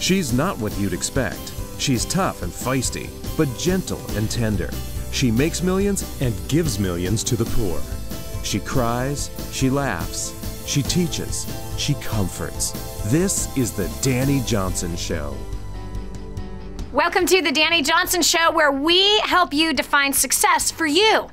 She's not what you'd expect. She's tough and feisty, but gentle and tender. She makes millions and gives millions to the poor. She cries, she laughs, she teaches, she comforts. This is the Dani Johnson Show. Welcome to the Dani Johnson Show, where we help you define success for you.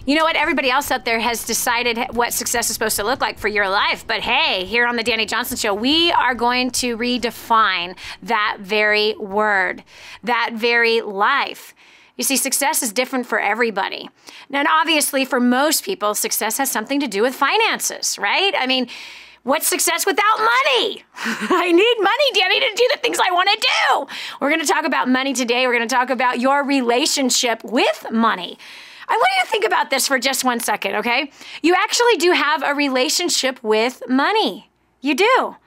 You know what? Everybody else out there has decided what success is supposed to look like for your life. But hey, here on the Dani Johnson Show, we are going to redefine that very word, that very life. You see, success is different for everybody. And obviously, for most people, success has something to do with finances, right? I mean, what's success without money? I need money, Dani, to do the things I want to do. We're going to talk about money today. We're going to talk about your relationship with money. I want you to think about this for just 1 second, okay? You actually do have a relationship with money. You do.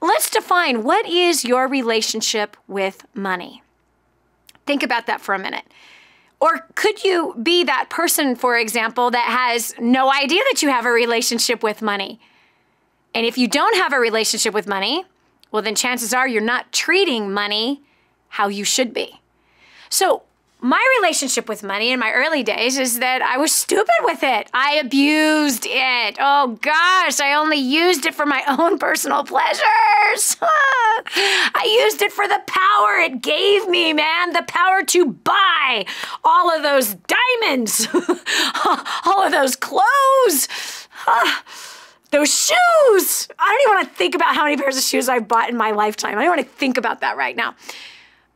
Let's define, what is your relationship with money? Think about that for a minute. Or could you be that person, for example, that has no idea that you have a relationship with money? And if you don't have a relationship with money, well, then chances are you're not treating money how you should be. So my relationship with money in my early days is that I was stupid with it. I abused it. Oh gosh, I only used it for my own personal pleasures. I used it for the power it gave me, man. The power to buy all of those diamonds, all of those clothes, those shoes. I don't even want to think about how many pairs of shoes I've bought in my lifetime. I don't want to think about that right now.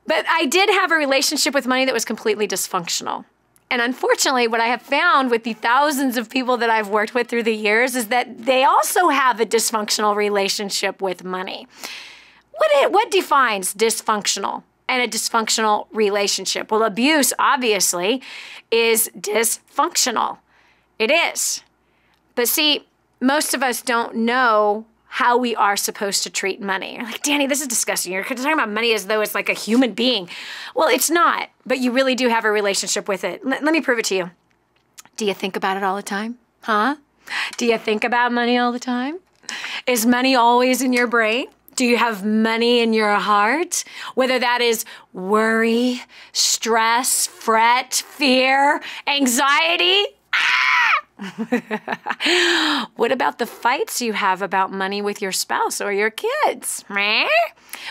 But I did have a relationship with money that was completely dysfunctional. And unfortunately, what I have found with the thousands of people that I've worked with through the years is that they also have a dysfunctional relationship with money. What defines dysfunctional and a dysfunctional relationship? Well, abuse, obviously, is dysfunctional. It is. But see, most of us don't know how we are supposed to treat money. You're like, Dani, this is disgusting. You're talking about money as though it's like a human being. Well, it's not, but you really do have a relationship with it. Let me prove it to you. Do you think about it all the time? Huh? Do you think about money all the time? Is money always in your brain? Do you have money in your heart? Whether that is worry, stress, fret, fear, anxiety. What about the fights you have about money with your spouse or your kids?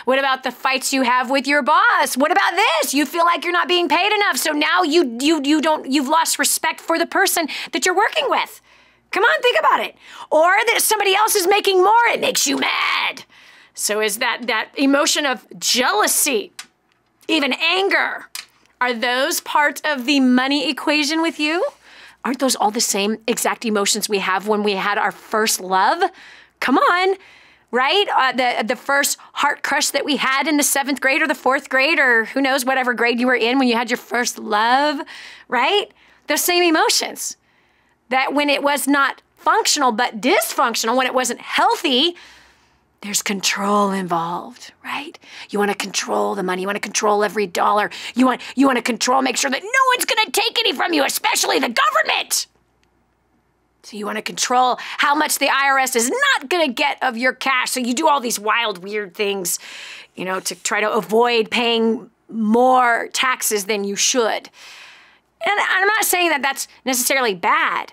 What about the fights you have with your boss? What about this? You feel like you're not being paid enough, so now you've lost respect for the person that you're working with. Come on, think about it. Or that somebody else is making more, it makes you mad. So is that emotion of jealousy, even anger, are those part of the money equation with you? Aren't those all the same exact emotions we have when we had our first love? Come on, right? The first heart crush that we had in the 7th grade or the 4th grade, or who knows, whatever grade you were in when you had your first love, right? Those same emotions. That when it was not functional but dysfunctional, when it wasn't healthy, there's control involved, right? You want to control the money. You want to control every dollar. You want to control, make sure that no one's going to take any from you, especially the government. So you want to control how much the IRS is not going to get of your cash. So you do all these wild, weird things, you know, to try to avoid paying more taxes than you should. And I'm not saying that that's necessarily bad.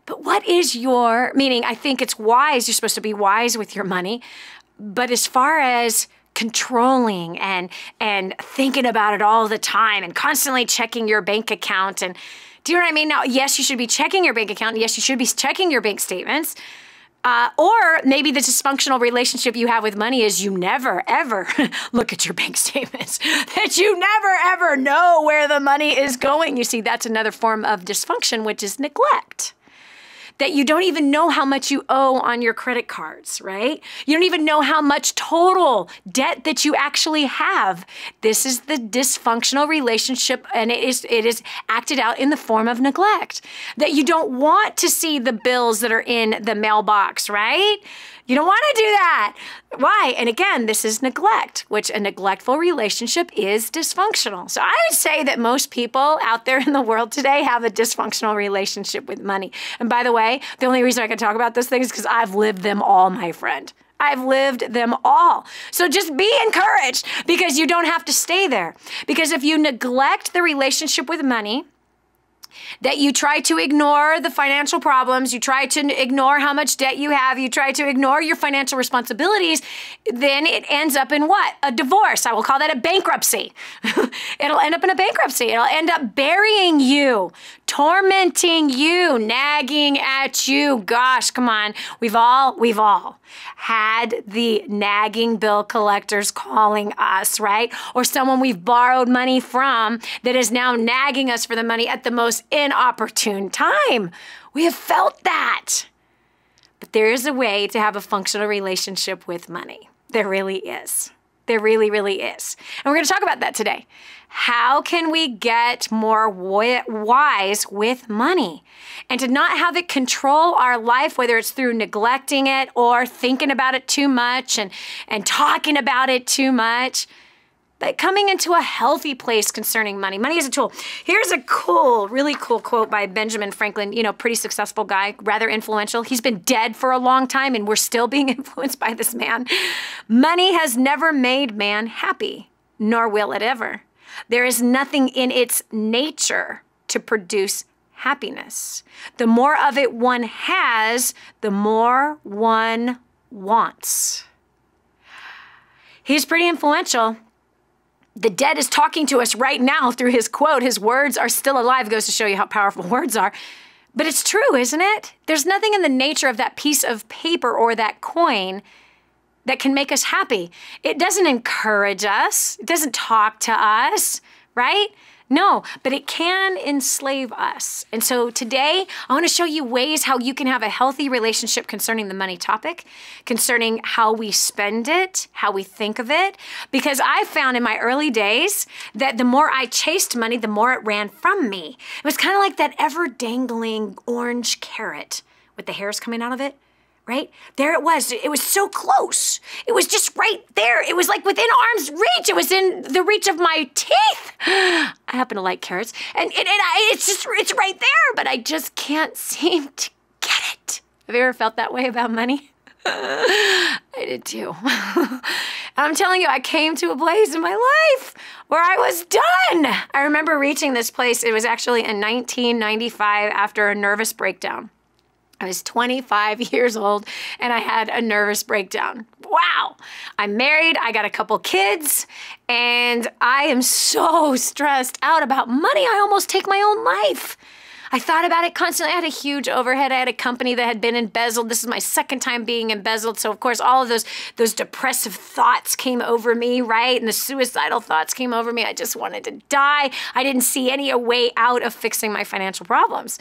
But what is meaning, I think it's wise, you're supposed to be wise with your money, but as far as controlling and thinking about it all the time and constantly checking your bank account, and do you know what I mean? Now, yes, you should be checking your bank account, and yes, you should be checking your bank statements, or maybe the dysfunctional relationship you have with money is you never, ever look at your bank statements, that you never, ever know where the money is going. You see, that's another form of dysfunction, which is neglect. That you don't even know how much you owe on your credit cards, right? You don't even know how much total debt that you actually have. This is the dysfunctional relationship, and it is acted out in the form of neglect. That you don't want to see the bills that are in the mailbox, right? You don't want to do that. Why? And again, this is neglect, which a neglectful relationship is dysfunctional. So I would say that most people out there in the world today have a dysfunctional relationship with money. And by the way, the only reason I can talk about this thing is because I've lived them all, my friend. I've lived them all. So just be encouraged, because you don't have to stay there. Because if you neglect the relationship with money, that you try to ignore the financial problems, you try to ignore how much debt you have, you try to ignore your financial responsibilities, then it ends up in what? A divorce. I will call that a bankruptcy. It'll end up in a bankruptcy. It'll end up burying you, tormenting you, nagging at you. Gosh, come on. We've all had the nagging bill collectors calling us, right? Or someone we've borrowed money from that is now nagging us for the money at the most inopportune time. We have felt that. But there is a way to have a functional relationship with money. There really is. There really, really is. And we're going to talk about that today. How can we get more wise with money and to not have it control our life, whether it's through neglecting it or thinking about it too much and talking about it too much, but coming into a healthy place concerning money. Money is a tool. Here's a really cool quote by Benjamin Franklin, pretty successful guy, rather influential. He's been dead for a long time and we're still being influenced by this man. Money has never made man happy, nor will it ever. There is nothing in its nature to produce happiness. The more of it one has, the more one wants. He's pretty influential. The dead is talking to us right now through his quote. His words are still alive. It goes to show you how powerful words are. But it's true, isn't it? There's nothing in the nature of that piece of paper or that coin that can make us happy. It doesn't encourage us. It doesn't talk to us, right? No, but it can enslave us. And so today, I want to show you ways how you can have a healthy relationship concerning the money topic, concerning how we spend it, how we think of it. Because I found in my early days that the more I chased money, the more it ran from me. It was kind of like that ever-dangling orange carrot with the hairs coming out of it. Right? There it was. It was so close. It was just right there. It was like within arm's reach. It was in the reach of my teeth. I happen to like carrots. And it's right there, but I just can't seem to get it. Have you ever felt that way about money? I did too. I'm telling you, I came to a place in my life where I was done. I remember reaching this place. It was actually in 1995 after a nervous breakdown. I was 25 years old and I had a nervous breakdown. Wow. I'm married. I got a couple kids and I am so stressed out about money. I almost take my own life. I thought about it constantly. I had a huge overhead. I had a company that had been embezzled. This is my second time being embezzled. So of course, all of those depressive thoughts came over me, right? And the suicidal thoughts came over me. I just wanted to die. I didn't see any way out of fixing my financial problems.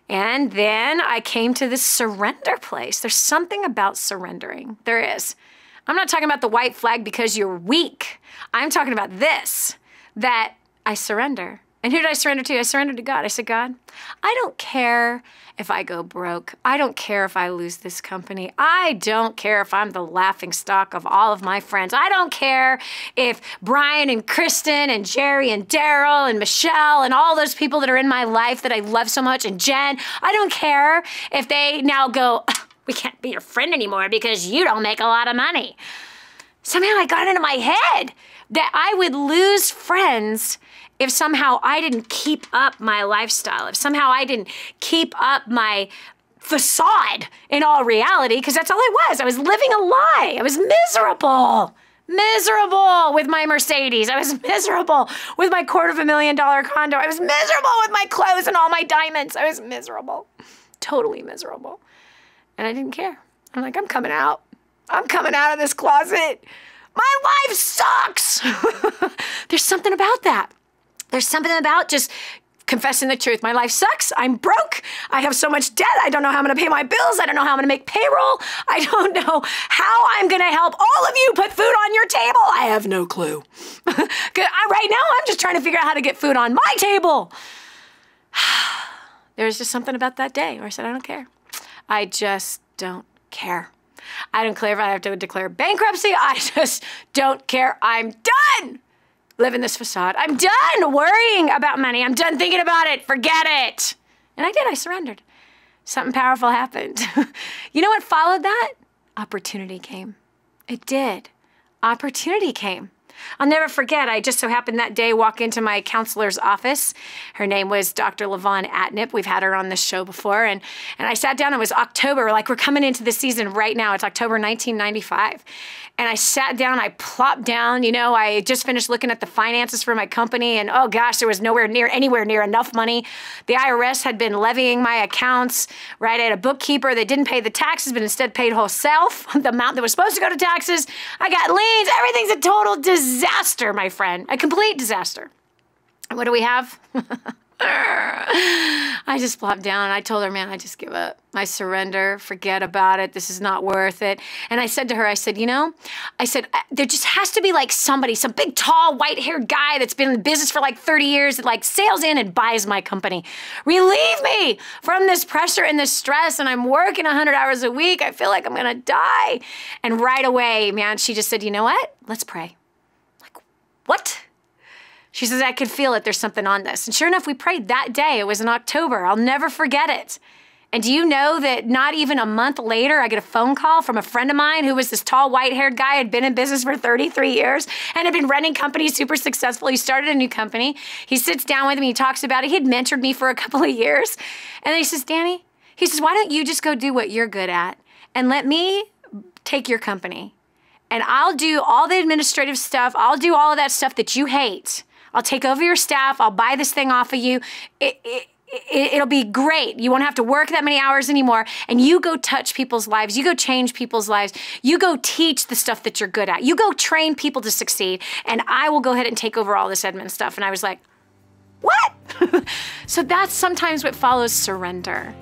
And then I came to this surrender place. There's something about surrendering. There is. I'm not talking about the white flag because you're weak. I'm talking about this, that I surrender. And who did I surrender to? I surrendered to God. I said, God, I don't care if I go broke. I don't care if I lose this company. I don't care if I'm the laughing stock of all of my friends. I don't care if Brian and Kristen and Jerry and Daryl and Michelle and all those people that are in my life that I love so much and Jen, I don't care if they now go, we can't be your friend anymore because you don't make a lot of money. Somehow I got into my head that I would lose friends if somehow I didn't keep up my lifestyle, if somehow I didn't keep up my facade in all reality, because that's all I was. I was living a lie. I was miserable with my Mercedes. I was miserable with my $250,000 condo. I was miserable with my clothes and all my diamonds. I was miserable, totally miserable. And I didn't care. I'm like, I'm coming out. I'm coming out of this closet. My life sucks. There's something about that. There's something about just confessing the truth. My life sucks. I'm broke. I have so much debt. I don't know how I'm going to pay my bills. I don't know how I'm going to make payroll. I don't know how I'm going to help all of you put food on your table. I have no clue. Right now, I'm just trying to figure out how to get food on my table. There's just something about that day where I said, I don't care. I just don't care. I don't care if I have to declare bankruptcy. I just don't care. I'm done living this facade. I'm done worrying about money. I'm done thinking about it. Forget it. And I did. I surrendered. Something powerful happened. You know what followed that? opportunity came. It did. Opportunity came. I'll never forget, I just so happened that day walk into my counselor's office. Her name was Dr. LaVon Atnip. We've had her on this show before. And I sat down, it was October, like we're coming into the season right now. It's October 1995. And I sat down, I plopped down, I just finished looking at the finances for my company and oh gosh, there was anywhere near enough money. The IRS had been levying my accounts, right? I had a bookkeeper that didn't pay the taxes, but instead paid herself the amount that was supposed to go to taxes. I got liens, everything's a total disaster, my friend, a complete disaster. And what do we have? I just plopped down. I told her, man, I just give up. I surrender. Forget about it. This is not worth it. And I said to her, I said, there just has to be like somebody, some big, tall, white-haired guy that's been in the business for like 30 years that like sails in and buys my company. Relieve me from this pressure and this stress. And I'm working 100 hours a week. I feel like I'm going to die. And right away, man, she just said, you know what? Let's pray. Like, what? She says, I could feel it. There's something on this. And sure enough, we prayed that day. It was in October. I'll never forget it. And do you know that not even a month later, I get a phone call from a friend of mine who was this tall, white-haired guy, had been in business for 33 years and had been running companies super successful. He started a new company. He sits down with me. He talks about it. He had mentored me for a couple of years. And then he says, Dani, he says, why don't you just go do what you're good at and let me take your company. And I'll do all the administrative stuff. I'll do all of that stuff that you hate. I'll take over your staff. I'll buy this thing off of you. It'll be great. You won't have to work that many hours anymore. And you go touch people's lives. You go change people's lives. You go teach the stuff that you're good at. You go train people to succeed. And I will go ahead and take over all this admin stuff. And I was like, what? So that's sometimes what follows surrender.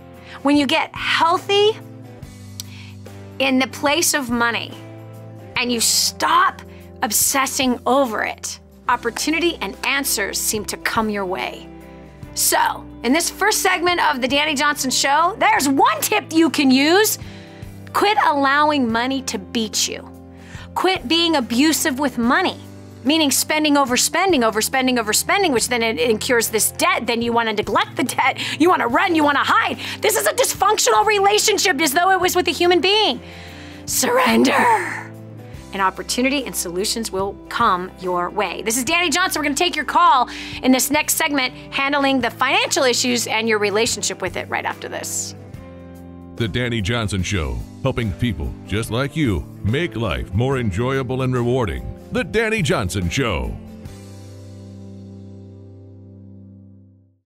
When you get healthy in the place of money and you stop obsessing over it, opportunity and answers seem to come your way. So, in this first segment of the Dani Johnson Show, there's one tip you can use. Quit allowing money to beat you. Quit being abusive with money, meaning spending, overspending, which then it incurs this debt. Then you want to neglect the debt. You want to run, you want to hide. This is a dysfunctional relationship as though it was with a human being. Surrender. And opportunity and solutions will come your way. This is Dani Johnson. We're going to take your call in this next segment, handling the financial issues and your relationship with it right after this. The Dani Johnson Show, helping people just like you make life more enjoyable and rewarding. The Dani Johnson Show.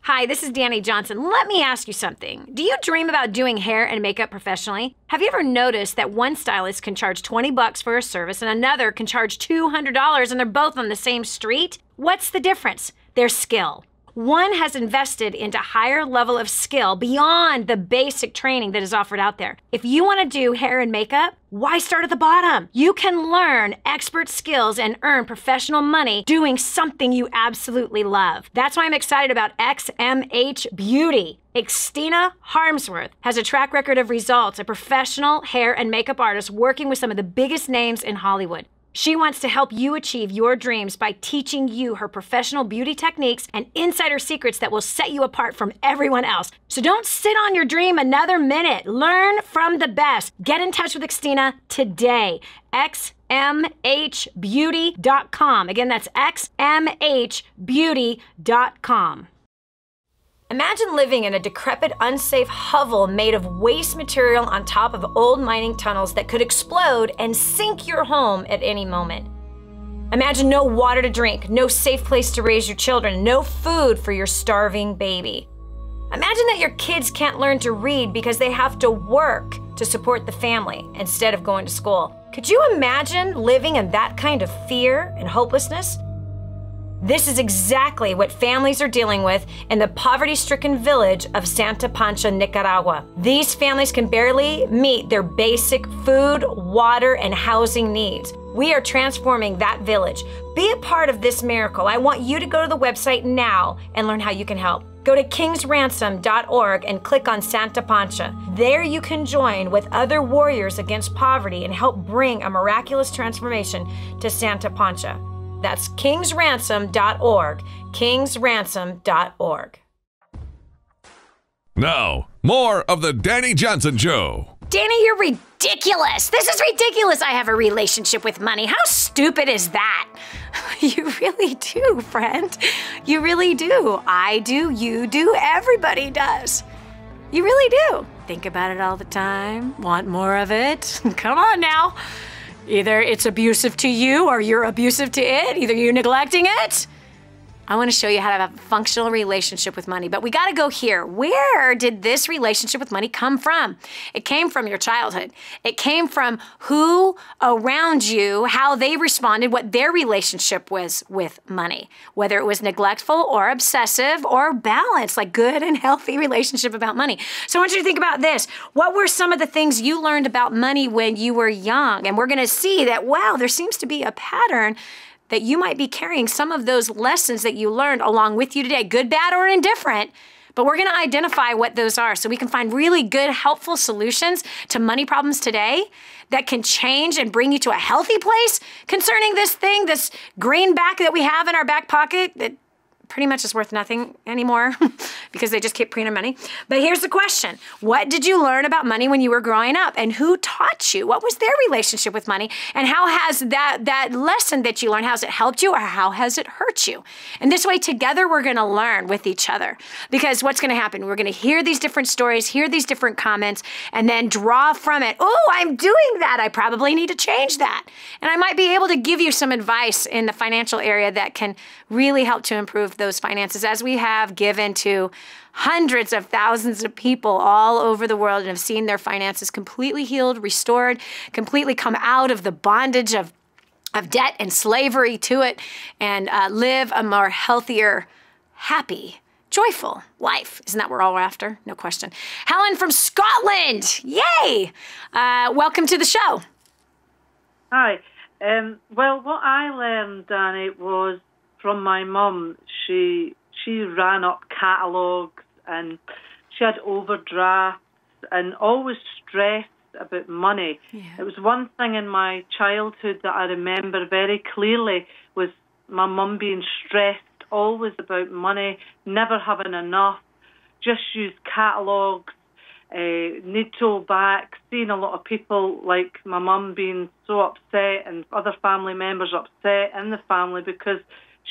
Hi, this is Dani Johnson. Let me ask you something. Do you dream about doing hair and makeup professionally? Have you ever noticed that one stylist can charge $20 for a service and another can charge $200 and they're both on the same street? What's the difference? Their skill. One has invested into higher level of skill beyond the basic training that is offered out there. If you want to do hair and makeup, why start at the bottom? You can learn expert skills and earn professional money doing something you absolutely love. That's why I'm excited about XMH Beauty. Xtina Harmsworth has a track record of results, a professional hair and makeup artist working with some of the biggest names in Hollywood. She wants to help you achieve your dreams by teaching you her professional beauty techniques and insider secrets that will set you apart from everyone else. So don't sit on your dream another minute. Learn from the best. Get in touch with Xtina today. xmhbeauty.com. Again, that's xmhbeauty.com. Imagine living in a decrepit, unsafe hovel made of waste material on top of old mining tunnels that could explode and sink your home at any moment. Imagine no water to drink, no safe place to raise your children, no food for your starving baby. Imagine that your kids can't learn to read because they have to work to support the family instead of going to school. Could you imagine living in that kind of fear and hopelessness? This is exactly what families are dealing with in the poverty-stricken village of Santa Pancha, Nicaragua. These families can barely meet their basic food, water, and housing needs. We are transforming that village. Be a part of this miracle. I want you to go to the website now and learn how you can help. Go to kingsransom.org and click on Santa Pancha. There you can join with other warriors against poverty and help bring a miraculous transformation to Santa Pancha. That's kingsransom.org, kingsransom.org. Now, more of the Dani Johnson Show. Dani, you're ridiculous. ridiculous. This is ridiculous. I have a relationship with money. How stupid is that? You really do, friend. You really do. I do, you do, everybody does. You really do. Think about it all the time. Want more of it? Come on now. Either it's abusive to you or you're abusive to it. Either you're neglecting it. I want to show you how to have a functional relationship with money, but we got to go here. Where did this relationship with money come from? It came from your childhood. It came from who around you, how they responded, what their relationship was with money, whether it was neglectful or obsessive or balanced, like good and healthy relationship about money. So I want you to think about this. What were some of the things you learned about money when you were young? And we're going to see that, wow, there seems to be a pattern that you might be carrying some of those lessons that you learned along with you today, good, bad, or indifferent. But we're going to identify what those are so we can find really good, helpful solutions to money problems today that can change and bring you to a healthy place concerning this thing, this greenback that we have in our back pocket that pretty much is worth nothing anymore because they just keep printing money. But here's the question. What did you learn about money when you were growing up? And who taught you? What was their relationship with money? And how has that lesson that you learned, how has it helped you or how has it hurt you? And this way, together, we're going to learn with each other. Because what's going to happen? We're going to hear these different stories, hear these different comments, and then draw from it. Oh, I'm doing that. I probably need to change that. And I might be able to give you some advice in the financial area that can really help to improve those finances, as we have given to hundreds of thousands of people all over the world and have seen their finances completely healed, restored, completely come out of the bondage of debt and slavery to it, and live a more healthier, happy, joyful life. Isn't that what we're all after? No question. Helen from Scotland. Yay! Welcome to the show. Hi. Well, what I learned, Dani, was from my mum. She ran up catalogues and she had overdrafts and always stressed about money. Yeah. It was one thing in my childhood that I remember very clearly was my mum being stressed always about money, never having enough, just use catalogues, need to back, seeing a lot of people like my mum being so upset and other family members upset in the family because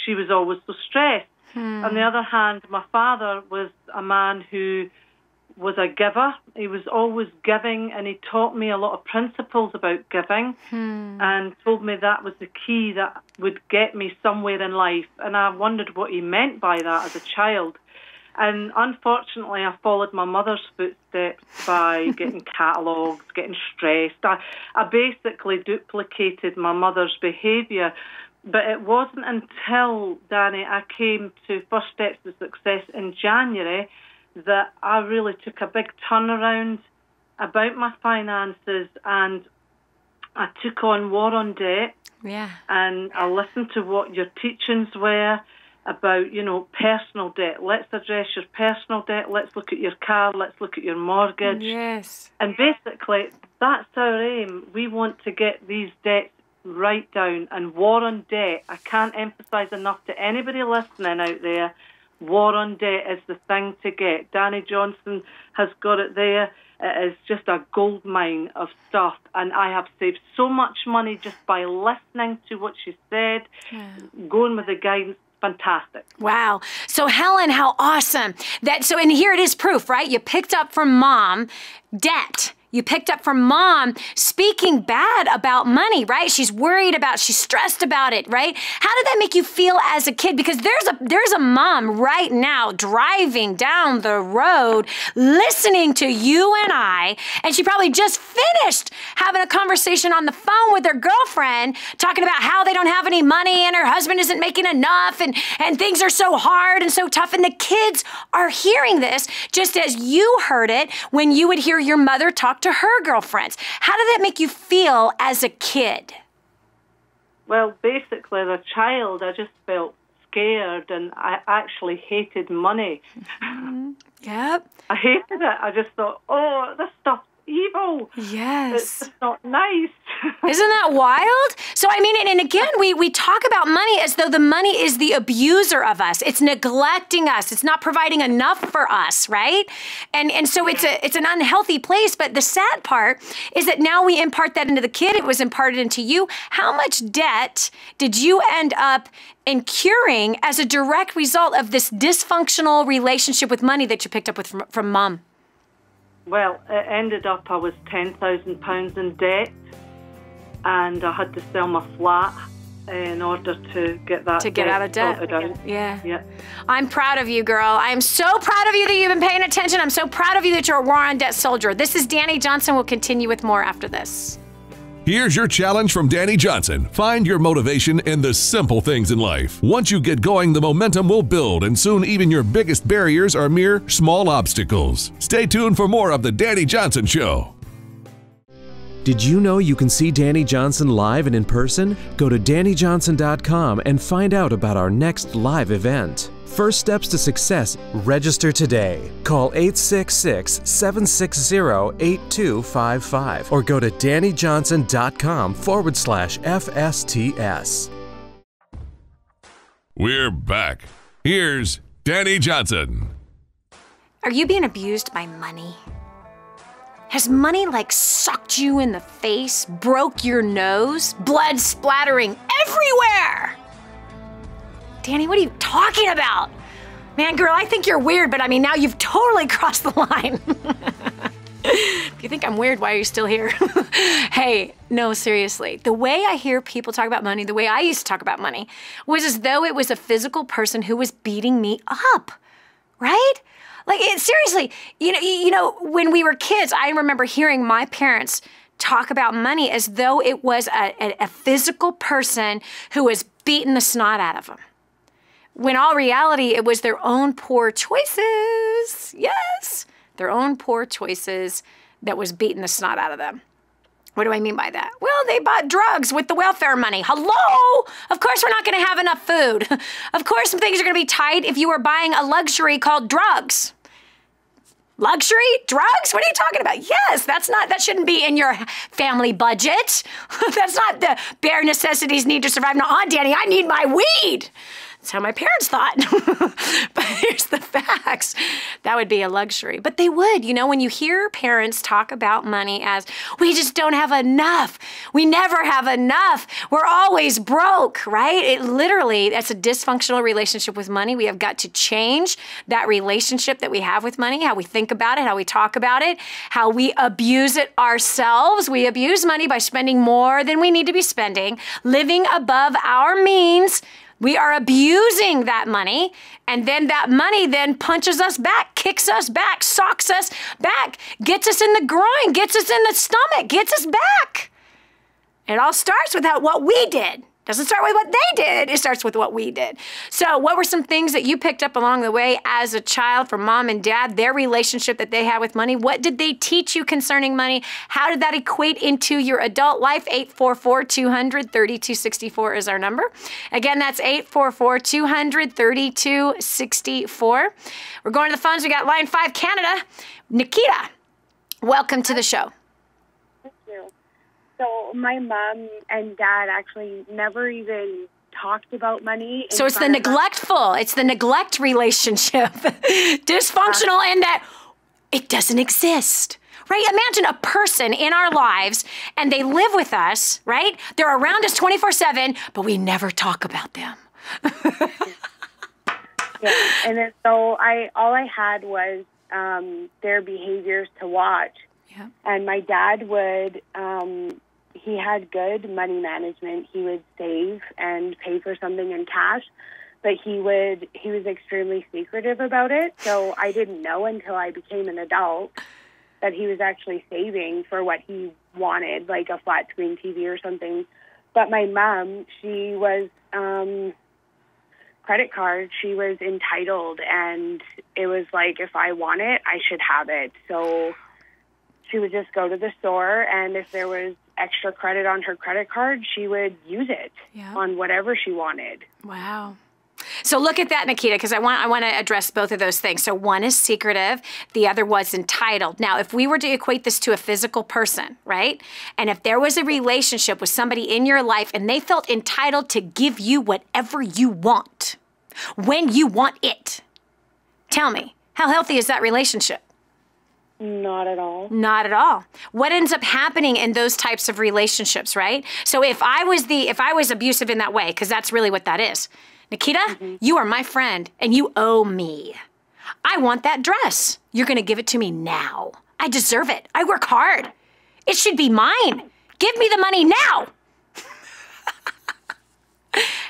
she was always so stressed. On the other hand, my father was a man who was a giver. He was always giving, and he taught me a lot of principles about giving and told me that was the key that would get me somewhere in life. And I wondered what he meant by that as a child. And unfortunately, I followed my mother's footsteps by getting catalogues, getting stressed. I basically duplicated my mother's behaviour. But it wasn't until, Dani, I came to First Steps to Success in January that I really took a big turnaround about my finances, and I took on War on Debt. Yeah. And I listened to what your teachings were about, personal debt. Let's address your personal debt. Let's look at your car. Let's look at your mortgage. Yes. And basically, that's our aim. We want to get these debts right down. And War on Debt, I can't emphasize enough to anybody listening out there, War on Debt is the thing to get. Dani Johnson has got it there. It is just a gold mine of stuff, and I have saved so much money just by listening to what she said, going with the guidance. Fantastic. Wow. So Helen, how awesome. And here it is proof, right? You picked up from mom debt. You picked up from mom speaking bad about money, right? She's stressed about it, right? How did that make you feel as a kid? Because there's a mom right now driving down the road, listening to you and I, and she probably just finished having a conversation on the phone with her girlfriend, talking about how they don't have any money and her husband isn't making enough and things are so hard and so tough. And the kids are hearing this just as you heard it when you would hear your mother talk to her girlfriends. How did that make you feel as a kid? Well, basically, as a child, I just felt scared, and I actually hated money. Yep. I hated it. I just thought, oh, this stuff's evil. Yes. It's just not nice. Isn't that wild? So, I mean, and again, we talk about money as though the money is the abuser of us. It's neglecting us. It's not providing enough for us, right? And so it's an unhealthy place. But the sad part is that now we impart that into the kid. It was imparted into you. How much debt did you end up incurring as a direct result of this dysfunctional relationship with money that you picked up with from mom? Well, it ended up I was £10,000 in debt, and I had to sell my flat in order to get that out of debt. sorted out. Yeah. I'm proud of you, girl. I'm so proud of you that you've been paying attention. I'm so proud of you that you're a war on debt soldier. This is Dani Johnson. We'll continue with more after this. Here's your challenge from Dani Johnson. Find your motivation in the simple things in life. Once you get going, the momentum will build, and soon even your biggest barriers are mere small obstacles. Stay tuned for more of The Dani Johnson Show. Did you know you can see Dani Johnson live and in person? Go to DaniJohnson.com and find out about our next live event. First steps to success. Register today. Call 866-760-8255 or go to DaniJohnson.com/FSTS. We're back. Here's Dani Johnson. Are you being abused by money? Has money sucked you in the face, broke your nose, blood splattering everywhere? Dani, what are you talking about? Man, girl, I think you're weird, but I mean, now you've totally crossed the line. If you think I'm weird, why are you still here? Hey, no, seriously. The way I hear people talk about money, the way I used to talk about money, was as though it was a physical person who was beating me up, right? Seriously, you know, when we were kids, I remember hearing my parents talk about money as though it was a physical person who was beating the snot out of them. When all reality, it was their own poor choices. Yes, their own poor choices that was beating the snot out of them. What do I mean by that? Well, they bought drugs with the welfare money. Hello? Of course we're not going to have enough food. Of course some things are going to be tight if you were buying a luxury called drugs. Luxury? Drugs? What are you talking about? Yes, that shouldn't be in your family budget. That's not the bare necessities need to survive. No, Dani, I need my weed. That's how my parents thought. But here's the facts. That would be a luxury. But they would, when you hear parents talk about money as, we just don't have enough. We never have enough. We're always broke, right? That's a dysfunctional relationship with money. We have got to change that relationship that we have with money, how we think about it, how we talk about it, how we abuse it ourselves. We abuse money by spending more than we need to be spending, living above our means. We are abusing that money, and then that money then punches us back, kicks us back, socks us back, gets us in the groin, gets us in the stomach, gets us back. It all starts with what we did. Doesn't start with what they did. It starts with what we did. So what were some things that you picked up along the way as a child from mom and dad, their relationship that they had with money? What did they teach you concerning money? How did that equate into your adult life? 844-200-3264 is our number. Again, that's 844-200-3264. We're going to the phones. We got line 5, Canada. Nikita, welcome to the show. So my mom and dad actually never even talked about money. So it's the neglectful. It's the neglect relationship. Dysfunctional in that it doesn't exist. Right? Imagine a person in our lives and they live with us, right? They're around us 24/7, but we never talk about them. Yeah. And then all I had was their behaviors to watch. Yeah. And my dad would, he had good money management. He would save and pay for something in cash, but he was extremely secretive about it. So I didn't know until I became an adult that he was actually saving for what he wanted, like a flat screen TV or something. But my mom, she was credit card. She was entitled, and it was like, if I want it, I should have it. So she would just go to the store, and if there was extra credit on her credit card, she would use it on whatever she wanted. Wow. So look at that, Nikita, because I want to address both of those things. So one is secretive, the other was entitled. Now, if we were to equate this to a physical person, right? And if there was a relationship with somebody in your life and they felt entitled to give you whatever you want, when you want it, tell me, how healthy is that relationship? Not at all. Not at all. What ends up happening in those types of relationships, right? So if I was abusive in that way, because that's really what that is, Nikita, you are my friend and you owe me. I want that dress. You're going to give it to me now. I deserve it. I work hard. It should be mine. Give me the money now.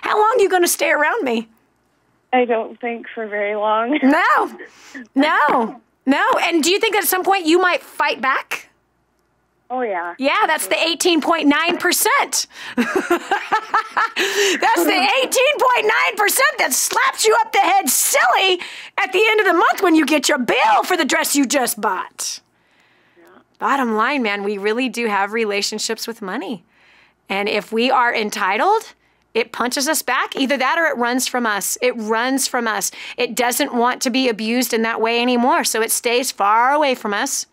How long are you going to stay around me? I don't think for very long. No. And do you think that at some point you might fight back? Oh, yeah. Yeah, that's the 18.9%. That's the 18.9% that slaps you up the head silly at the end of the month when you get your bill for the dress you just bought. Yeah. Bottom line, man, we really do have relationships with money. And if we are entitled, it punches us back. Either that or it runs from us. It runs from us. It doesn't want to be abused in that way anymore, so it stays far away from us.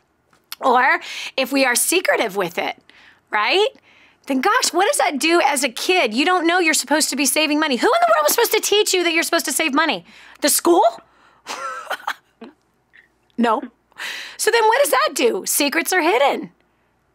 Or if we are secretive with it, right? Then gosh, what does that do as a kid? You don't know you're supposed to be saving money. Who in the world was supposed to teach you that you're supposed to save money? The school? No. So then what does that do? Secrets are hidden.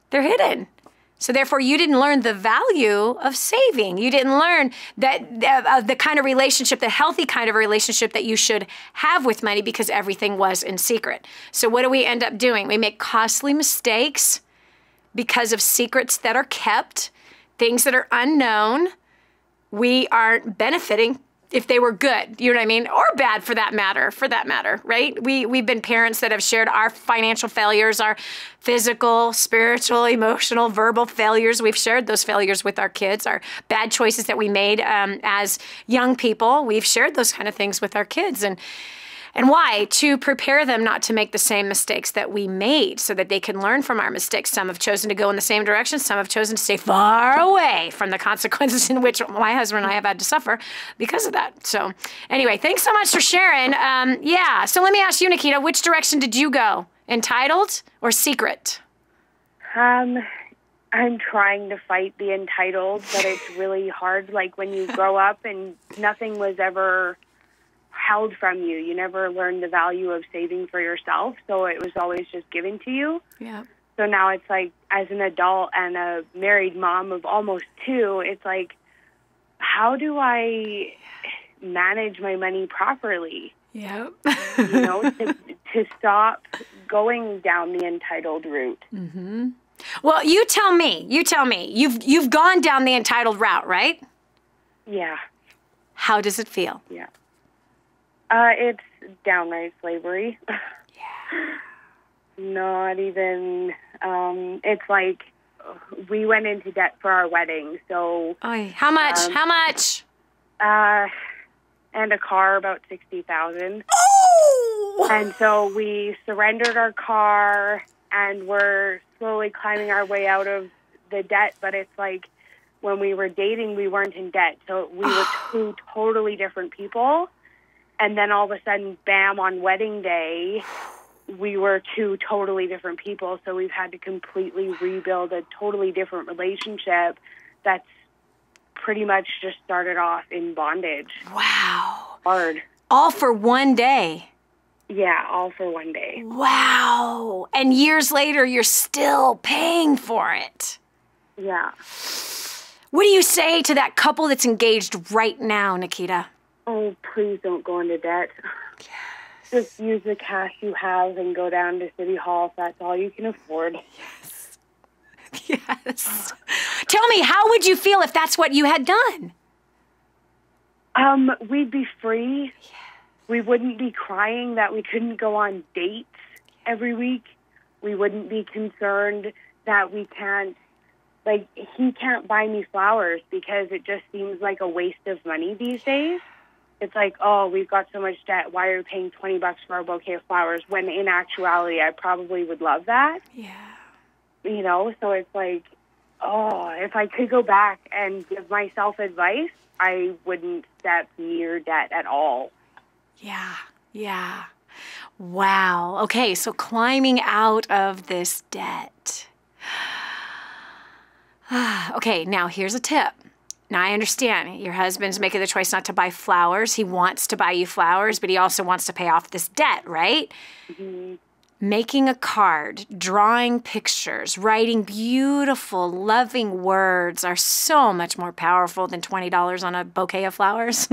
They're hidden. So therefore, you didn't learn the value of saving. You didn't learn that the kind of relationship, the healthy kind of relationship that you should have with money because everything was in secret. So what do we end up doing? We make costly mistakes because of secrets that are kept, things that are unknown. We aren't benefiting if they were good, you know what I mean? Or bad for that matter, right? We've been parents that have shared our financial failures, our physical, spiritual, emotional, verbal failures. We've shared those failures with our kids, our bad choices that we made as young people. We've shared those kind of things with our kids. And why? To prepare them not to make the same mistakes that we made so that they can learn from our mistakes. Some have chosen to go in the same direction. Some have chosen to stay far away from the consequences in which my husband and I have had to suffer because of that. So anyway, thanks so much for sharing. So let me ask you, Nikita, which direction did you go? Entitled or secret? I'm trying to fight the entitled, but it's really hard. Like when you grow up and nothing was ever held from you. You never learned the value of saving for yourself, so it was always just given to you. Yeah. So now it's like, as an adult and a married mom of almost 2, it's like, how do I manage my money properly? Yep. To stop going down the entitled route. Mm-hmm. Well, you tell me. You've gone down the entitled route, right? Yeah. How does it feel? Yeah. It's downright slavery. Yeah. Not even, it's like we went into debt for our wedding, so. How much? How much? And a car, about $60,000. Oh! And so we surrendered our car, and we're slowly climbing our way out of the debt, but it's like when we were dating, we weren't in debt, so we were 2 totally different people. And then all of a sudden, bam, on wedding day, we were 2 totally different people. So we've had to completely rebuild a totally different relationship that's pretty much just started off in bondage. Wow. Hard. All for one day. Yeah, all for one day. Wow. And years later, you're still paying for it. Yeah. What do you say to that couple that's engaged right now, Nikita? Oh, please don't go into debt. Yes. Just use the cash you have and go down to City Hall if that's all you can afford. Yes. Yes. Tell me, how would you feel if that's what you had done? We'd be free. Yes. We wouldn't be crying that we couldn't go on dates every week. We wouldn't be concerned that we can't, like, he can't buy me flowers because it just seems like a waste of money these days. It's like, oh, we've got so much debt. Why are we paying $20 for a bouquet of flowers? When in actuality, I probably would love that. Yeah. So it's like, oh, if I could go back and give myself advice, I wouldn't step near debt at all. Yeah, yeah. Wow. Okay, so climbing out of this debt. Okay, now here's a tip. Now, I understand your husband's making the choice not to buy flowers. He wants to buy you flowers, but he also wants to pay off this debt, right? Mm-hmm. Making a card, drawing pictures, writing beautiful, loving words are so much more powerful than $20 on a bouquet of flowers.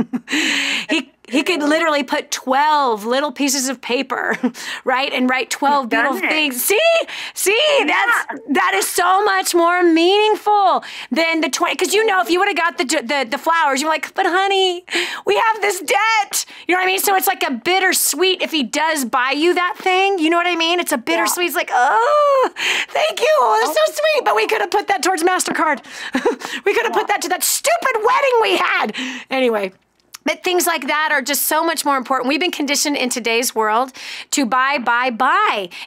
He could literally put 12 little pieces of paper, right? And write 12 beautiful things. See, that is so much more meaningful than the 20. Because if you would have got the flowers, you're like, but honey, we have this debt. You know what I mean? So it's like a bittersweet if he does buy you that thing. You know what I mean? It's a bittersweet. It's like, oh, thank you. Oh, that's so sweet. But we could have put that towards MasterCard. We could have put that to that stupid wedding we had. Anyway. But things like that are just so much more important. We've been conditioned in today's world to buy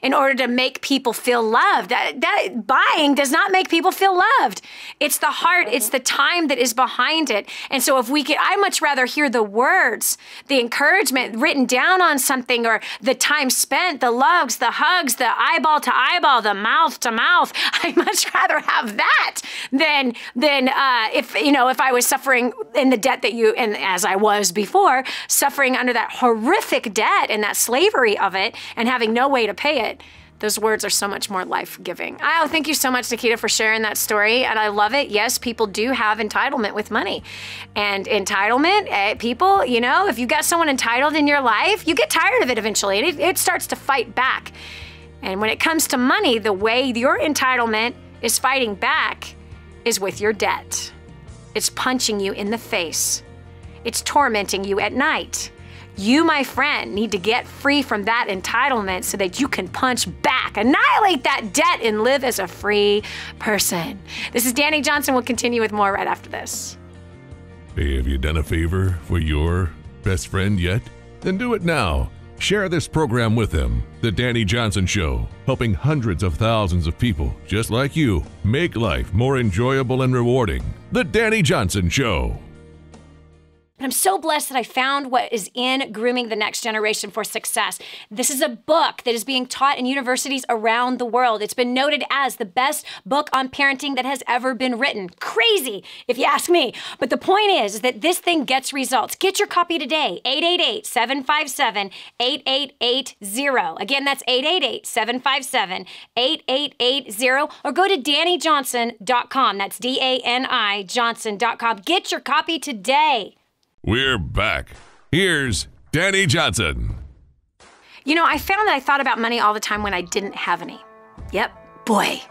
in order to make people feel loved. That buying does not make people feel loved. It's the heart, it's the time that is behind it. And so I much rather hear the words, the encouragement written down on something, or the time spent, the loves, the hugs, the eyeball to eyeball, the mouth to mouth. I'd much rather have that than if I was suffering in the debt that and as I was before, suffering under that horrific debt and that slavery of it and having no way to pay it. Those words are so much more life-giving. Oh, thank you so much, Nikita, for sharing that story. And I love it. Yes, people do have entitlement with money. And entitlement, people, if you've got someone entitled in your life, you get tired of it eventually. And it starts to fight back. And when it comes to money, the way your entitlement is fighting back is with your debt. It's punching you in the face. It's tormenting you at night. You, my friend, need to get free from that entitlement so that you can punch back, annihilate that debt, and live as a free person. This is Dani Johnson. We'll continue with more right after this. Hey, have you done a favor for your best friend yet? Then do it now. Share this program with them. The Dani Johnson Show, helping hundreds of thousands of people just like you make life more enjoyable and rewarding. The Dani Johnson Show. I'm so blessed that I found what is in Grooming the Next Generation for Success. This is a book that is being taught in universities around the world. It's been noted as the best book on parenting that has ever been written. Crazy, if you ask me. But the point is that this thing gets results. Get your copy today, 888-757-8880. Again, that's 888-757-8880. Or go to DaniJohnson.com. That's DANI Johnson.com. Get your copy today. We're back. Here's Dani Johnson. I found that I thought about money all the time when I didn't have any. Yep, boy.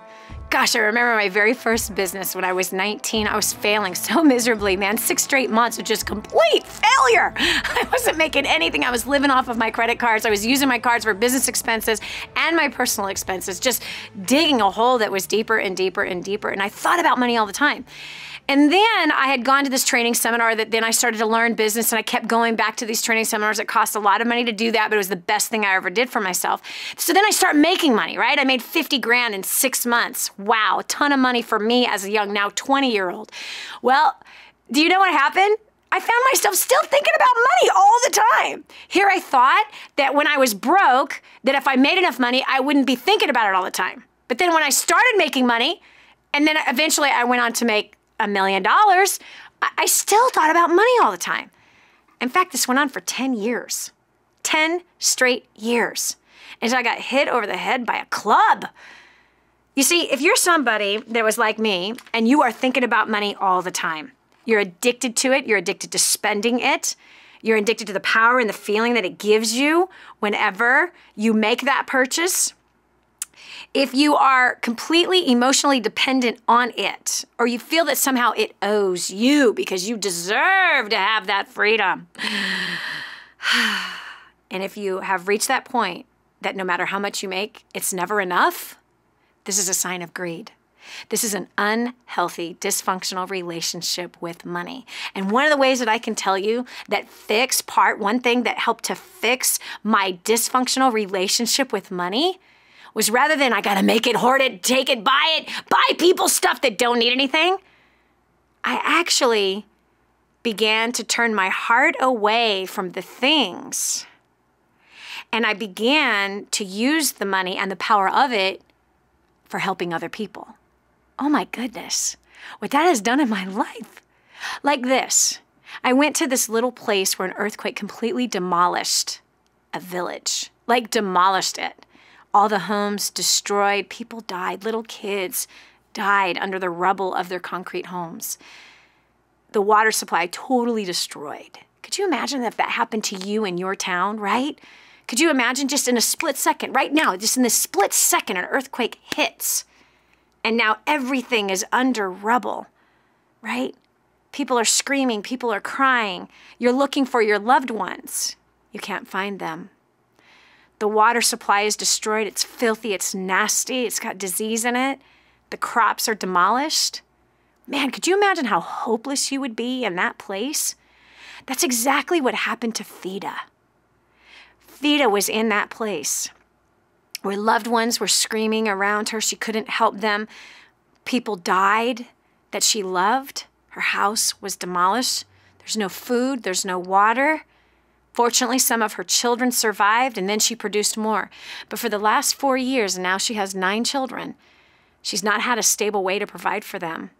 Gosh, I remember my very first business when I was 19. I was failing so miserably, man. 6 straight months of just complete failure. I wasn't making anything. I was living off of my credit cards. I was using my cards for business expenses and my personal expenses, just digging a hole that was deeper and deeper and deeper. And I thought about money all the time. And then I had gone to this training seminar that then I started to learn business, and I kept going back to these training seminars. It cost a lot of money to do that, but it was the best thing I ever did for myself. So then I started making money, right? I made 50 grand in 6 months. Wow, a ton of money for me as a young, now 20-year-old. Well, do you know what happened? I found myself still thinking about money all the time. Here I thought that when I was broke, that if I made enough money, I wouldn't be thinking about it all the time. But then when I started making money, and then eventually I went on to make $1 million, I still thought about money all the time. In fact, this went on for 10 years. 10 straight years. Until I got hit over the head by a club. You see, if you're somebody that was like me, and you are thinking about money all the time, you're addicted to it, you're addicted to spending it, you're addicted to the power and the feeling that it gives you whenever you make that purchase. If you are completely emotionally dependent on it, or you feel that somehow it owes you because you deserve to have that freedom. And if you have reached that point that no matter how much you make, it's never enough, this is a sign of greed. This is an unhealthy, dysfunctional relationship with money. And one of the ways that I can tell you that one thing that helped to fix my dysfunctional relationship with money was rather than I gotta make it, hoard it, take it, buy people stuff that don't need anything, I actually began to turn my heart away from the things. And I began to use the money and the power of it for helping other people. Oh my goodness, what that has done in my life. Like this, I went to this little place where an earthquake completely demolished a village, like demolished it. All the homes destroyed, people died, little kids died under the rubble of their concrete homes. The water supply totally destroyed. Could you imagine if that happened to you in your town, right? Could you imagine just in a split second, right now, just in this split second, an earthquake hits, and now everything is under rubble, right? People are screaming, people are crying. You're looking for your loved ones. You can't find them. The water supply is destroyed. It's filthy, it's nasty, it's got disease in it. The crops are demolished. Man, could you imagine how hopeless you would be in that place? That's exactly what happened to Fida. Fida was in that place where loved ones were screaming around her. She couldn't help them. People died that she loved. Her house was demolished. There's no food. There's no water. Fortunately, some of her children survived, and then she produced more. But for the last 4 years, and now she has 9 children, she's not had a stable way to provide for them.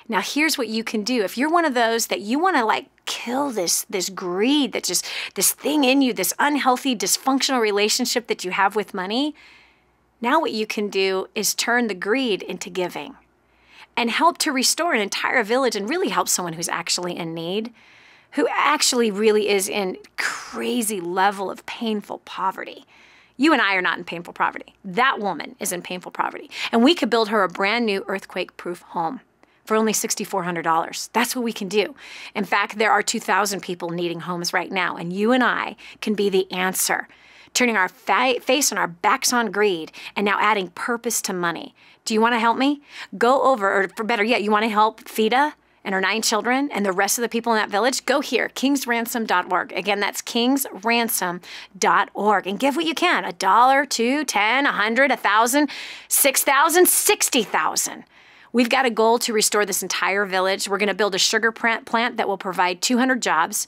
Now, here's what you can do. If you're one of those that you want to kill this greed, that just this thing in you, this unhealthy, dysfunctional relationship that you have with money, now what you can do is turn the greed into giving and help to restore an entire village and really help someone who's actually in need, who actually really is in crazy level of painful poverty. You and I are not in painful poverty. That woman is in painful poverty. And we could build her a brand new earthquake-proof home for only $6,400. That's what we can do. In fact, there are 2,000 people needing homes right now, and you and I can be the answer, turning our face and our backs on greed and now adding purpose to money. Do you want to help me? Go over, or for better yet, you want to help Fida and her 9 children and the rest of the people in that village? Go here, kingsransom.org. Again, that's kingsransom.org. And give what you can, $1, $2, $10, $100, $1,000, $6,000, $60,000. We've got a goal to restore this entire village. We're going to build a sugar plant that will provide 200 jobs.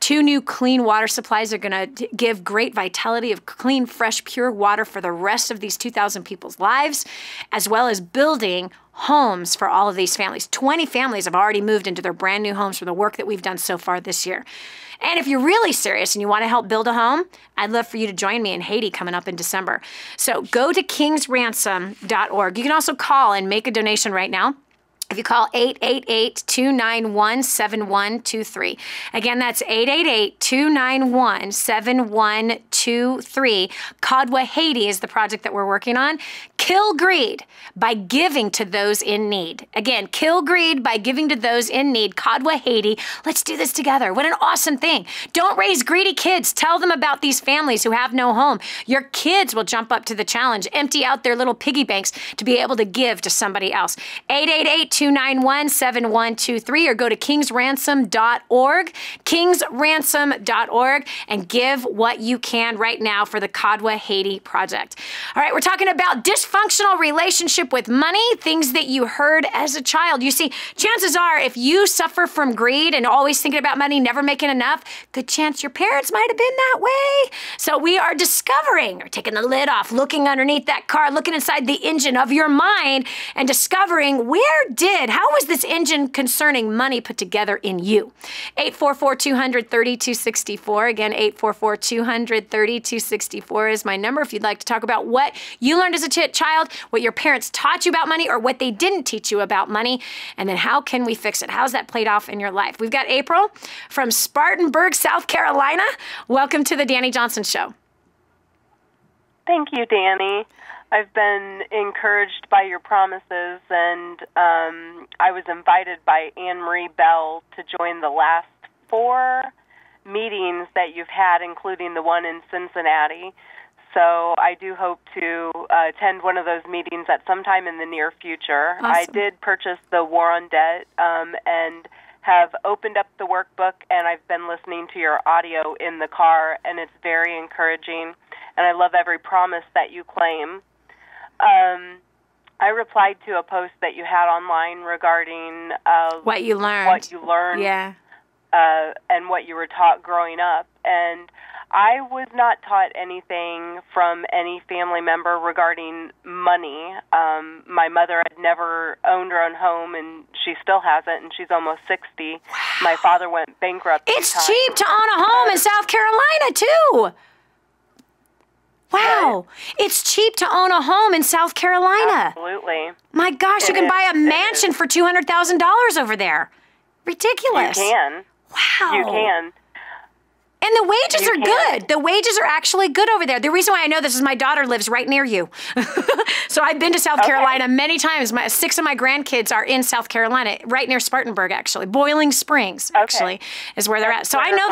2 new clean water supplies are going to give great vitality of clean, fresh, pure water for the rest of these 2,000 people's lives, as well as building homes for all of these families. 20 families have already moved into their brand new homes for the work that we've done so far this year. And if you're really serious and you want to help build a home, I'd love for you to join me in Haiti coming up in December. So go to kingsransom.org. You can also call and make a donation right now. If you call 888-291-7123. Again, that's 888-291-7123. Kadwa Haiti is the project that we're working on. Kill greed by giving to those in need. Again, kill greed by giving to those in need. Kadwa Haiti. Let's do this together. What an awesome thing. Don't raise greedy kids. Tell them about these families who have no home. Your kids will jump up to the challenge, empty out their little piggy banks to be able to give to somebody else. 888-291-7123 or go to kingsransom.org, kingsransom.org, and give what you can right now for the Kadwa Haiti project. All right, we're talking about dysfunctional relationship with money, things that you heard as a child. You see, chances are if you suffer from greed and always thinking about money, never making enough, good chance your parents might have been that way. So we are discovering, or taking the lid off, looking underneath that car, looking inside the engine of your mind and discovering how was this engine concerning money put together in you? 844-200-3264. Again, 844-200-3264 is my number if you'd like to talk about what you learned as a child, what your parents taught you about money, or what they didn't teach you about money, and then how can we fix it? How's that played off in your life? We've got April from Spartanburg, South Carolina. Welcome to the Dani Johnson Show. Thank you, Dani. I've been encouraged by your promises, and I was invited by Anne-Marie Bell to join the last 4 meetings that you've had, including the one in Cincinnati. So I do hope to attend one of those meetings at some time in the near future. Awesome. I did purchase the War on Debt and have opened up the workbook, and I've been listening to your audio in the car, and it's very encouraging, and I love every promise that you claim. I replied to a post that you had online regarding what you learned. Yeah. and what you were taught growing up. And I was not taught anything from any family member regarding money. My mother had never owned her own home, and she still hasn't, and she's almost 60. Wow. My father went bankrupt. It's cheap to own a home in South Carolina, too. Wow. It's cheap to own a home in South Carolina. Absolutely. My gosh, you can buy a mansion for $200,000 over there. Ridiculous. You can. Wow. You can. And the wages are good. The wages are actually good over there. The reason why I know this is my daughter lives right near you. So I've been to South Carolina many times. 6 of my grandkids are in South Carolina, right near Spartanburg, actually. Boiling Springs, actually, is where they're at. So I know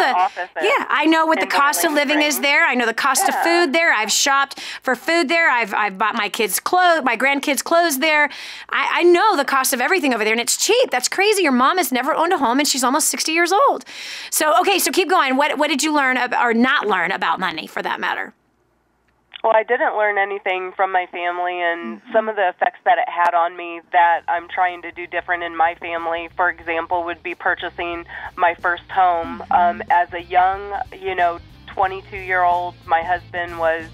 I know what the cost of living is there. I know the cost of food there. I've shopped for food there. I've bought my kids' clothes, my grandkids' clothes there. I know the cost of everything over there, and it's cheap. That's crazy. Your mom has never owned a home, and she's almost 60 years old. So, okay, so keep going. What did you learn or not learn about money, for that matter? Well, I didn't learn anything from my family, and some of the effects that it had on me that I'm trying to do different in my family, for example, would be purchasing my first home. As a young, 22-year-old, my husband was,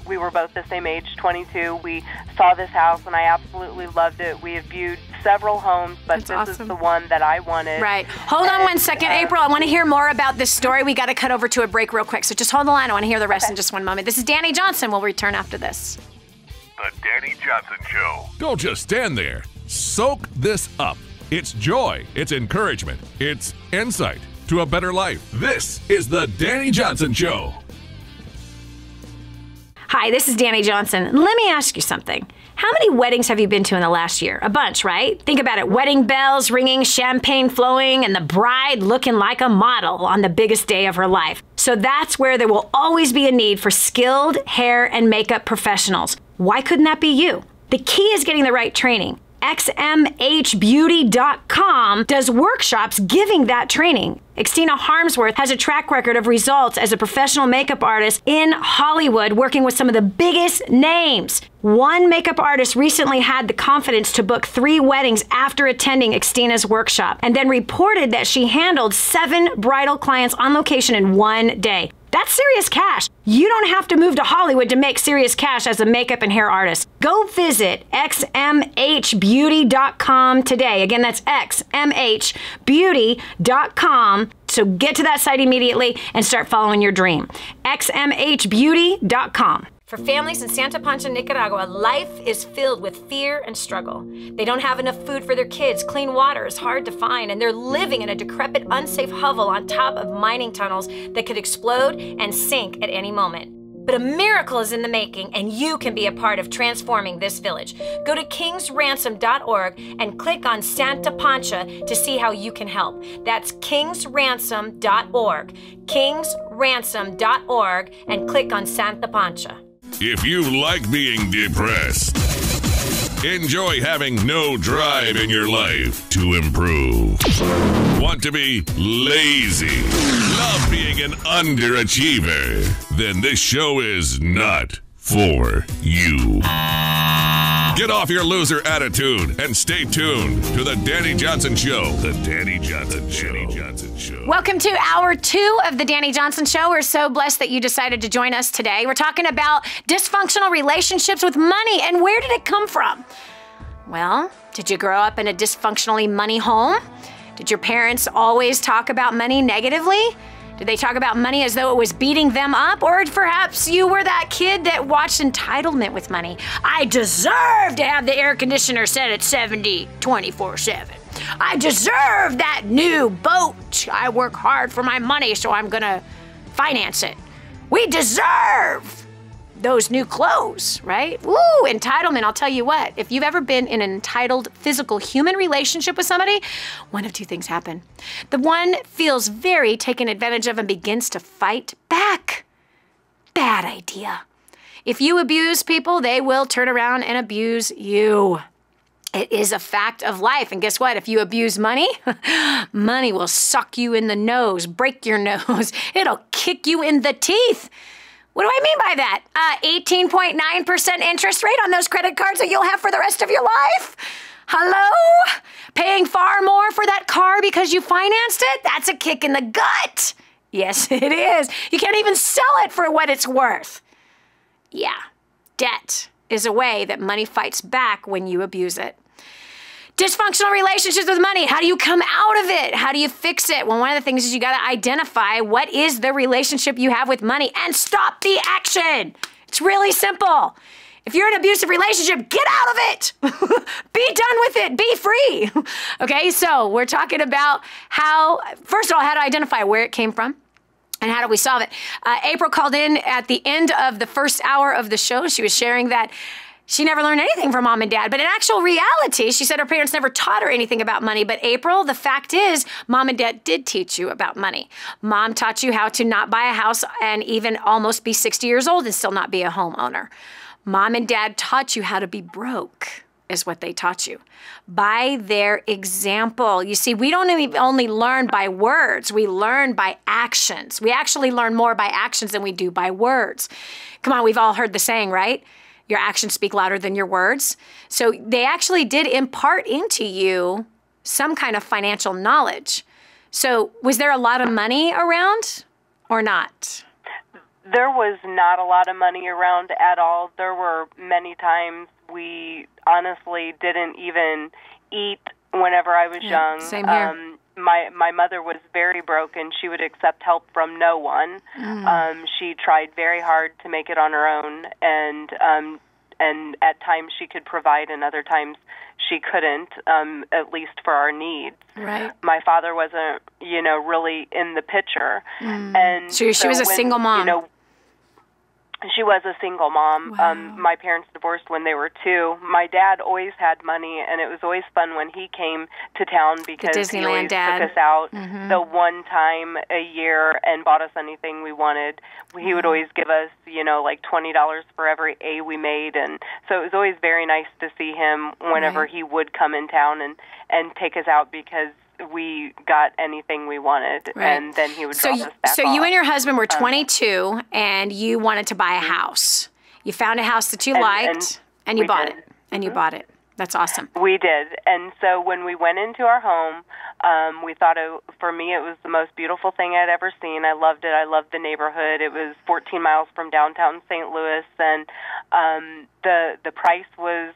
we were both the same age, 22. We saw this house, and I absolutely loved it. We have viewed several homes, but this is the one that I wanted. Right. Hold on one second, April. I want to hear more about this story. We got to cut over to a break real quick, so just hold the line. I want to hear the rest in just one moment. This is Dani Johnson. We'll return after this. The Dani Johnson Show. Don't just stand there. Soak this up. It's joy. It's encouragement. It's insight to a better life. This is the Dani Johnson Show. Hi, this is Dani Johnson. Let me ask you something. How many weddings have you been to in the last year? A bunch, right? Think about it. Wedding bells ringing, champagne flowing, and the bride looking like a model on the biggest day of her life. So that's where there will always be a need for skilled hair and makeup professionals. Why couldn't that be you? The key is getting the right training. XMHBeauty.com does workshops giving that training. Xtina Harmsworth has a track record of results as a professional makeup artist in Hollywood, working with some of the biggest names. One makeup artist recently had the confidence to book 3 weddings after attending Xtina's workshop, and then reported that she handled 7 bridal clients on location in one day. That's serious cash. You don't have to move to Hollywood to make serious cash as a makeup and hair artist. Go visit XMHBeauty.com today. Again, that's XMHBeauty.com. So get to that site immediately and start following your dream. XMHBeauty.com. For families in Santa Pancha, Nicaragua, life is filled with fear and struggle. They don't have enough food for their kids, clean water is hard to find, and they're living in a decrepit, unsafe hovel on top of mining tunnels that could explode and sink at any moment. But a miracle is in the making, and you can be a part of transforming this village. Go to kingsransom.org and click on Santa Pancha to see how you can help. That's kingsransom.org, kingsransom.org, and click on Santa Pancha. If you like being depressed, enjoy having no drive in your life to improve, want to be lazy, love being an underachiever, then this show is not for you. Get off your loser attitude and stay tuned to the Dani Johnson Show. The Dani Johnson Show. Dani Johnson Show. Welcome to hour 2 of the Dani Johnson Show. We're so blessed that you decided to join us today. We're talking about dysfunctional relationships with money, and where did it come from? Well, did you grow up in a dysfunctionally money home? Did your parents always talk about money negatively? Did they talk about money as though it was beating them up? Or perhaps you were that kid that watched entitlement with money. I deserve to have the air conditioner set at 70 24/7. I deserve that new boat. I work hard for my money, so I'm gonna finance it. We deserve those new clothes, right? Woo, entitlement. I'll tell you what, if you've ever been in an entitled physical human relationship with somebody, one of two things happen. The one feels very taken advantage of and begins to fight back. Bad idea. If you abuse people, they will turn around and abuse you. It is a fact of life. And guess what? If you abuse money, money will suck you in the nose, break your nose. It'll kick you in the teeth. What do I mean by that? 18.9% interest rate on those credit cards that you'll have for the rest of your life? Hello? Paying far more for that car because you financed it? That's a kick in the gut. Yes, it is. You can't even sell it for what it's worth. Yeah, debt is a way that money fights back when you abuse it. Dysfunctional relationships with money. How do you come out of it? How do you fix it? Well, one of the things is you got to identify what is the relationship you have with money and stop the action. It's really simple. If you're in an abusive relationship, get out of it. Be done with it. Be free. Okay, so we're talking about first of all, how to identify where it came from. And how do we solve it? April called in at the end of the first hour of the show. She was sharing that she never learned anything from mom and dad. But in actual reality, she said her parents never taught her anything about money. But April, the fact is, mom and dad did teach you about money. Mom taught you how to not buy a house and even almost be 60 years old and still not be a homeowner. Mom and dad taught you how to be broke, is what they taught you. By their example. You see, we don't only learn by words, we learn by actions. We actually learn more by actions than we do by words. Come on, we've all heard the saying, right? Your actions speak louder than your words. So they actually did impart into you some kind of financial knowledge. So was there a lot of money around or not? There was not a lot of money around at all. There were many times we honestly didn't even eat whenever I was young. Same here. My mother was very broken. She would accept help from no one. She tried very hard to make it on her own, and at times she could provide, and other times she couldn't, at least for our needs. Right. My father wasn't, really in the picture, and so she was a single mom. She was a single mom. Wow. My parents divorced when they were 2. My dad always had money, and it was always fun when he came to town because he always took us out the one time a year and bought us anything we wanted. He would always give us, like $20 for every A we made, and so it was always very nice to see him whenever he would come in town and take us out because we got anything we wanted, and then he would drop us back So off. you and your husband were 22, and you wanted to buy a house. You found a house that you liked, and you bought it. And you bought it. That's awesome. We did. And so when we went into our home, we thought, for me, it was the most beautiful thing I'd ever seen. I loved it. I loved the neighborhood. It was 14 miles from downtown St. Louis, and the price was,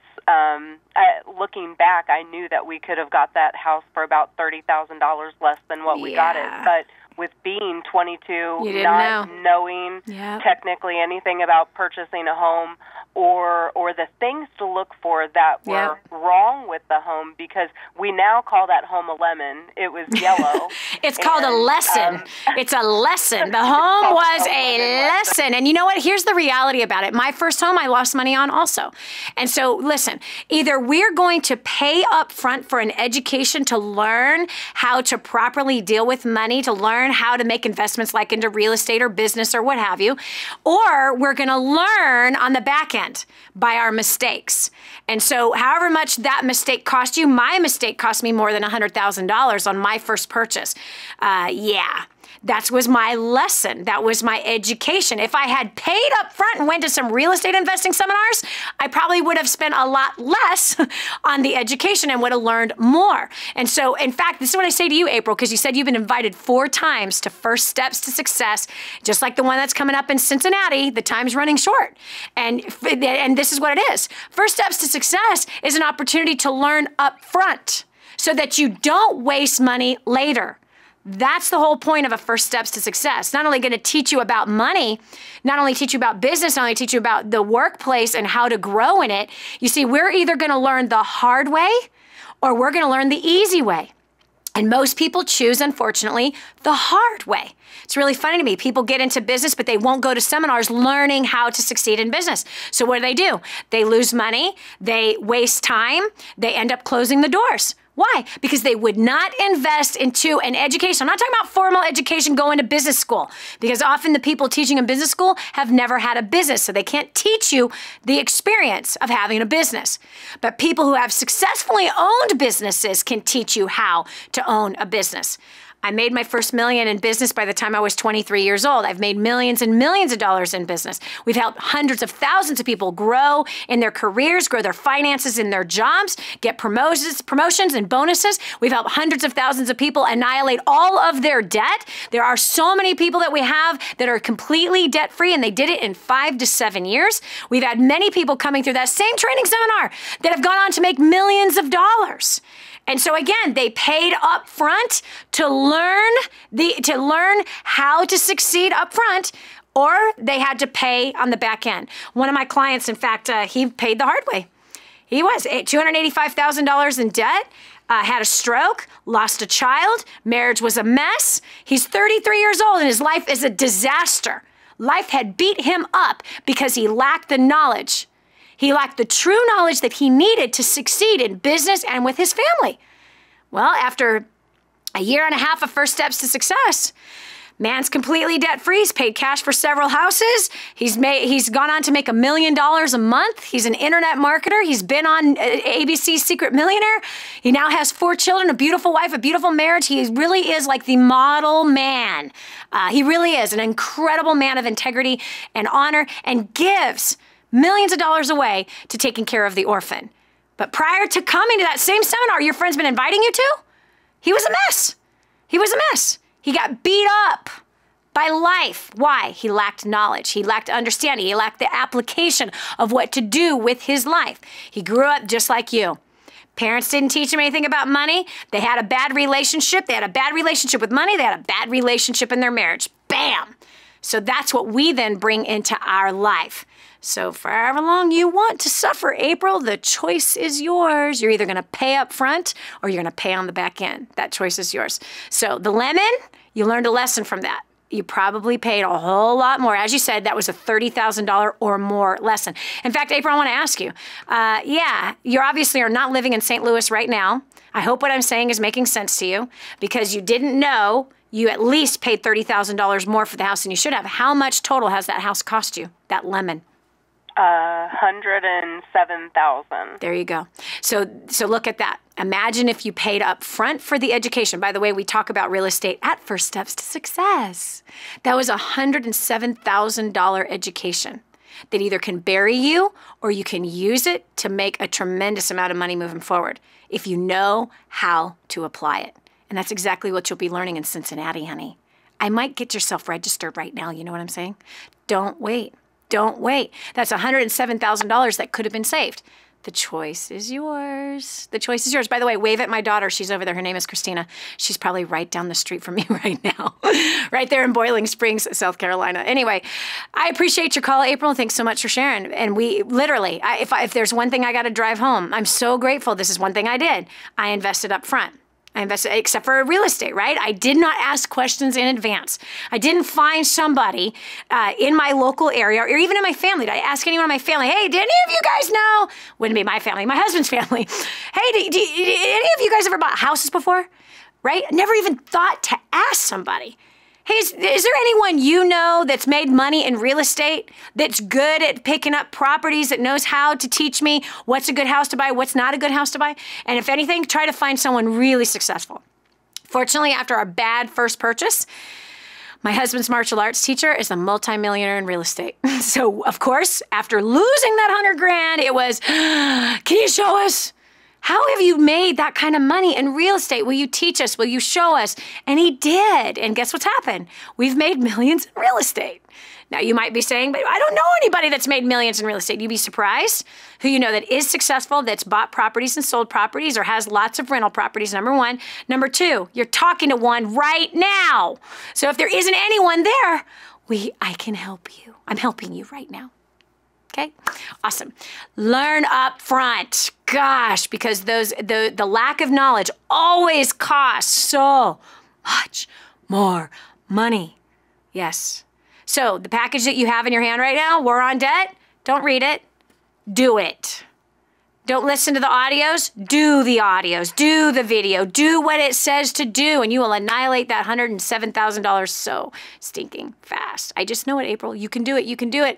looking back, I knew that we could have got that house for about $30,000 less than what we got it. But with being 22, not knowing technically anything about purchasing a home or the things to look for that were wrong with the home, because we now call that home a lemon. It was yellow. It's called a lesson. It's a lesson. The home was a lesson. And you know what? Here's the reality about it. My first home, I lost money on also. And so listen, either we're going to pay up front for an education to learn how to properly deal with money, to learn how to make investments like into real estate or business or what have you, or we're going to learn on the back end by our mistakes. And so however much that mistake cost you, my mistake cost me more than $100,000 on my first purchase. That was my lesson. That was my education. If I had paid up front and went to some real estate investing seminars, I probably would have spent a lot less on the education and would have learned more. And so, in fact, this is what I say to you, April, because you said you've been invited 4 times to First Steps to Success, just like the one that's coming up in Cincinnati. The time's running short. And this is what it is. First Steps to Success is an opportunity to learn up front so that you don't waste money later. That's the whole point of a First Steps to Success. Not only going to teach you about money, not only teach you about business, not only teach you about the workplace and how to grow in it. You see, we're either going to learn the hard way or we're going to learn the easy way. And most people choose, unfortunately, the hard way. It's really funny to me. People get into business, but they won't go to seminars learning how to succeed in business. So what do? They lose money, they waste time, they end up closing the doors. Why? Because they would not invest into an education. I'm not talking about formal education going to business school, because often the people teaching in business school have never had a business, so they can't teach you the experience of having a business. But people who have successfully owned businesses can teach you how to own a business. I made my first million in business by the time I was 23 years old. I've made millions and millions of dollars in business. We've helped hundreds of thousands of people grow in their careers, grow their finances in their jobs, get promotions and bonuses. We've helped hundreds of thousands of people annihilate all of their debt. There are so many people that we have that are completely debt-free, and they did it in 5 to 7 years. We've had many people coming through that same training seminar that have gone on to make millions of dollars. And so again, they paid up front to learn how to succeed up front, or they had to pay on the back end. One of my clients, in fact, he paid the hard way. He was $285,000 in debt, had a stroke, lost a child, marriage was a mess. He's 33 years old and his life is a disaster. Life had beat him up because he lacked the knowledge. He lacked the true knowledge that he needed to succeed in business and with his family. Well, after a year and a half of first steps to success, man's completely debt-free. He's paid cash for several houses. He's gone on to make $1 million a month. He's an internet marketer. He's been on ABC's Secret Millionaire. He now has 4 children, a beautiful wife, a beautiful marriage. He really is like the model man. He really is an incredible man of integrity and honor, and gives millions of dollars away to taking care of the orphan. But prior to coming to that same seminar your friend's been inviting you to, he was a mess. He was a mess. He got beat up by life. Why? He lacked knowledge. He lacked understanding. He lacked the application of what to do with his life. He grew up just like you. Parents didn't teach him anything about money. They had a bad relationship. They had a bad relationship with money. They had a bad relationship in their marriage. Bam! So that's what we then bring into our life. So for however long you want to suffer, April, the choice is yours. You're either going to pay up front or you're going to pay on the back end. That choice is yours. So the lemon, you learned a lesson from that. You probably paid a whole lot more. As you said, that was a $30,000 or more lesson. In fact, April, I want to ask you, you obviously are not living in St. Louis right now. I hope what I'm saying is making sense to you, because you didn't know you at least paid $30,000 more for the house than you should have. How much total has that house cost you, that lemon? $107,000. There you go. So look at that. Imagine if you paid up front for the education. By the way, we talk about real estate at First Steps to Success. That was a $107,000 education that either can bury you or you can use it to make a tremendous amount of money moving forward if you know how to apply it. And that's exactly what you'll be learning in Cincinnati, honey. I might get yourself registered right now. You know what I'm saying? Don't wait. Don't wait. That's $107,000 that could have been saved. The choice is yours. The choice is yours. By the way, wave at my daughter. She's over there. Her name is Christina. She's probably right down the street from me right now. Right there in Boiling Springs, South Carolina. Anyway, I appreciate your call, April. Thanks so much for sharing. And we literally, if there's one thing I got to drive home, I'm so grateful. This is one thing I did. I invested up front. I invested, except for real estate, right? I did not ask questions in advance. I didn't find somebody in my local area or even in my family. Did I ask anyone in my family, hey, did any of you guys know? Wouldn't be my family, my husband's family. Hey, did any of you guys ever bought houses before? Right? Never even thought to ask somebody. Hey, is there anyone you know that's made money in real estate, that's good at picking up properties, that knows how to teach me what's a good house to buy, what's not a good house to buy? And if anything, try to find someone really successful. Fortunately, after our bad first purchase, my husband's martial arts teacher is a multimillionaire in real estate. So, of course, after losing that $100,000, it was, can you show us? How have you made that kind of money in real estate? Will you teach us? Will you show us? And he did. And guess what's happened? We've made millions in real estate. Now, you might be saying, but I don't know anybody that's made millions in real estate. You'd be surprised who you know that is successful, that's bought properties and sold properties or has lots of rental properties, number one. Number two, you're talking to one right now. So if there isn't anyone there, I can help you. I'm helping you right now. Okay, awesome. Learn up front. Gosh, because the lack of knowledge always costs so much more money. Yes. So the package that you have in your hand right now, War on Debt, don't read it. Do it. Don't listen to the audios. Do the audios. Do the video. Do what it says to do, and you will annihilate that $107,000 so stinking fast. I just know it, April. You can do it. You can do it.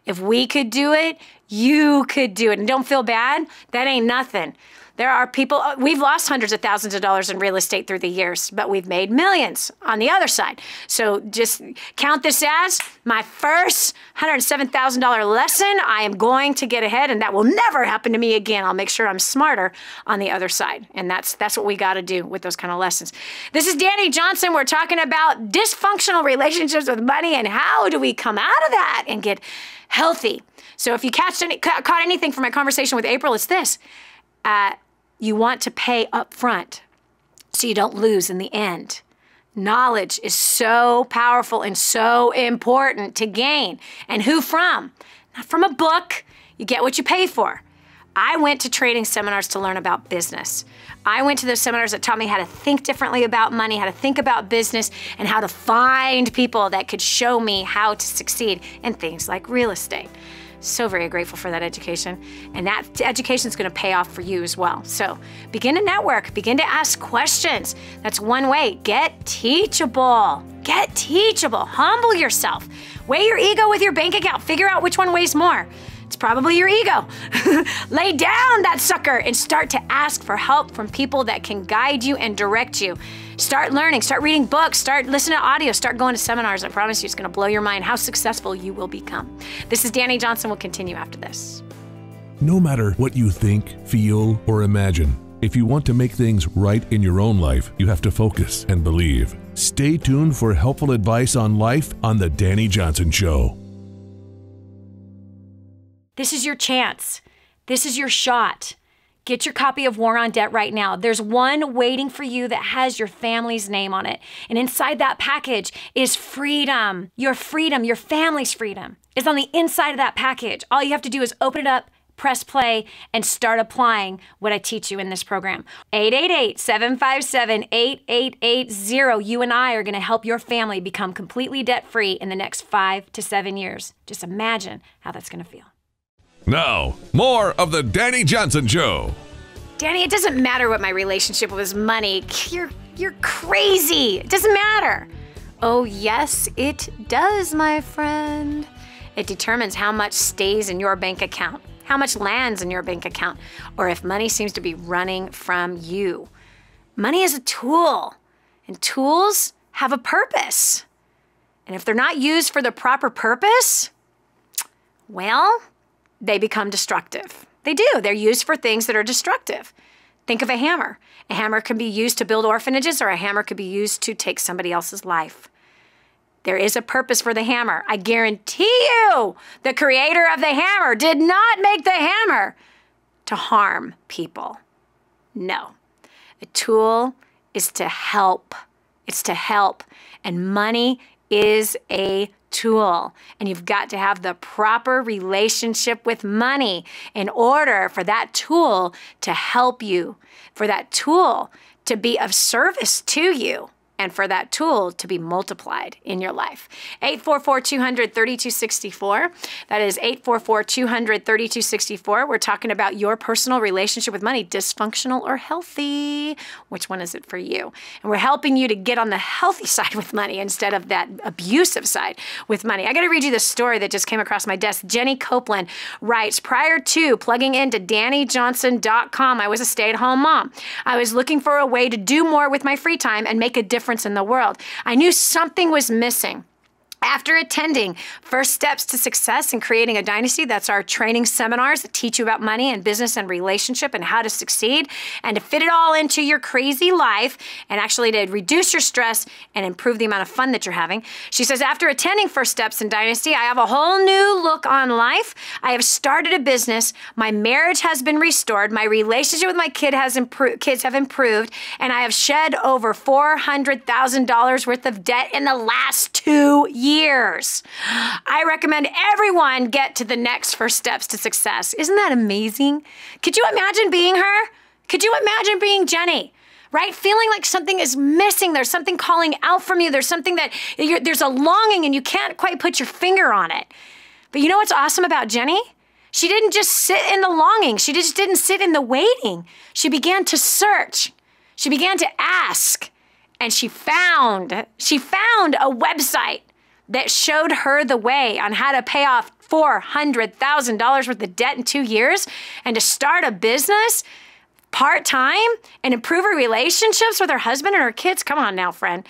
If we could do it, You could do it. And don't feel bad. That ain't nothing. There are people, we've lost hundreds of thousands of dollars in real estate through the years, but we've made millions on the other side. So just count this as my first $107,000 lesson. I am going to get ahead, and that will never happen to me again. I'll make sure I'm smarter on the other side. And that's what we got to do with those kind of lessons. This is Dani Johnson. We're talking about dysfunctional relationships with money and how do we come out of that and get healthy. So if you caught anything from my conversation with April, it's this. You want to pay up front so you don't lose in the end. Knowledge is so powerful and so important to gain. And who from? Not from a book. You get what you pay for. I went to training seminars to learn about business. I went to those seminars that taught me how to think differently about money, how to think about business, and how to find people that could show me how to succeed in things like real estate. So very grateful for that education. And that education is going to pay off for you as well. So begin to network, begin to ask questions. That's one way. Get teachable. Get teachable. Humble yourself. Weigh your ego with your bank account. Figure out which one weighs more. It's probably your ego. Lay down that sucker and start to ask for help from people that can guide you and direct you. Start learning, start reading books, start listening to audio, start going to seminars. I promise you it's going to blow your mind how successful you will become. This is Dani Johnson. We'll continue after this. No matter what you think, feel, or imagine, if you want to make things right in your own life, you have to focus and believe. Stay tuned for helpful advice on life on The Dani Johnson Show. This is your chance. This is your shot. Get your copy of War on Debt right now. There's one waiting for you that has your family's name on it. And inside that package is freedom. Your family's freedom is on the inside of that package. All you have to do is open it up, press play, and start applying what I teach you in this program. 888-757-8880. You and I are going to help your family become completely debt-free in the next 5 to 7 years. Just imagine how that's going to feel. Now, more of The Dani Johnson Show. Dani, it doesn't matter what my relationship with money. You're crazy. It doesn't matter. Oh, yes, it does, my friend. It determines how much stays in your bank account, how much lands in your bank account, or if money seems to be running from you. Money is a tool, and tools have a purpose. And if they're not used for the proper purpose, well, they become destructive. They do. They're used for things that are destructive. Think of a hammer. A hammer can be used to build orphanages, or a hammer could be used to take somebody else's life. There is a purpose for the hammer. I guarantee you the creator of the hammer did not make the hammer to harm people. No. A tool is to help. It's to help. And money is a tool, and you've got to have the proper relationship with money in order for that tool to help you, for that tool to be of service to you, and for that tool to be multiplied in your life. 844-200-3264. That is 844-200-3264. We're talking about your personal relationship with money, dysfunctional or healthy. Which one is it for you? And we're helping you to get on the healthy side with money instead of that abusive side with money. I got to read you this story that just came across my desk. Jenny Copeland writes, prior to plugging into DaniJohnson.com, I was a stay-at-home mom. I was looking for a way to do more with my free time and make a difference in the world. I knew something was missing. After attending First Steps to Success and Creating a Dynasty, that's our training seminars that teach you about money and business and relationship and how to succeed and to fit it all into your crazy life and actually to reduce your stress and improve the amount of fun that you're having. She says, after attending First Steps in Dynasty, I have a whole new look on life. I have started a business. My marriage has been restored. My relationship with my kids have improved, and I have shed over $400,000 worth of debt in the last 2 years. I recommend everyone get to the next First Steps to Success. Isn't that amazing? Could you imagine being her? Could you imagine being Jenny? Right? Feeling like something is missing. There's something calling out from you. There's something that there's a longing and you can't quite put your finger on it. But you know what's awesome about Jenny? She didn't just sit in the longing. She just didn't sit in the waiting. She began to search. She began to ask. And she found a website that showed her the way on how to pay off $400,000 worth of debt in 2 years and to start a business part-time and improve her relationships with her husband and her kids. Come on now, friend.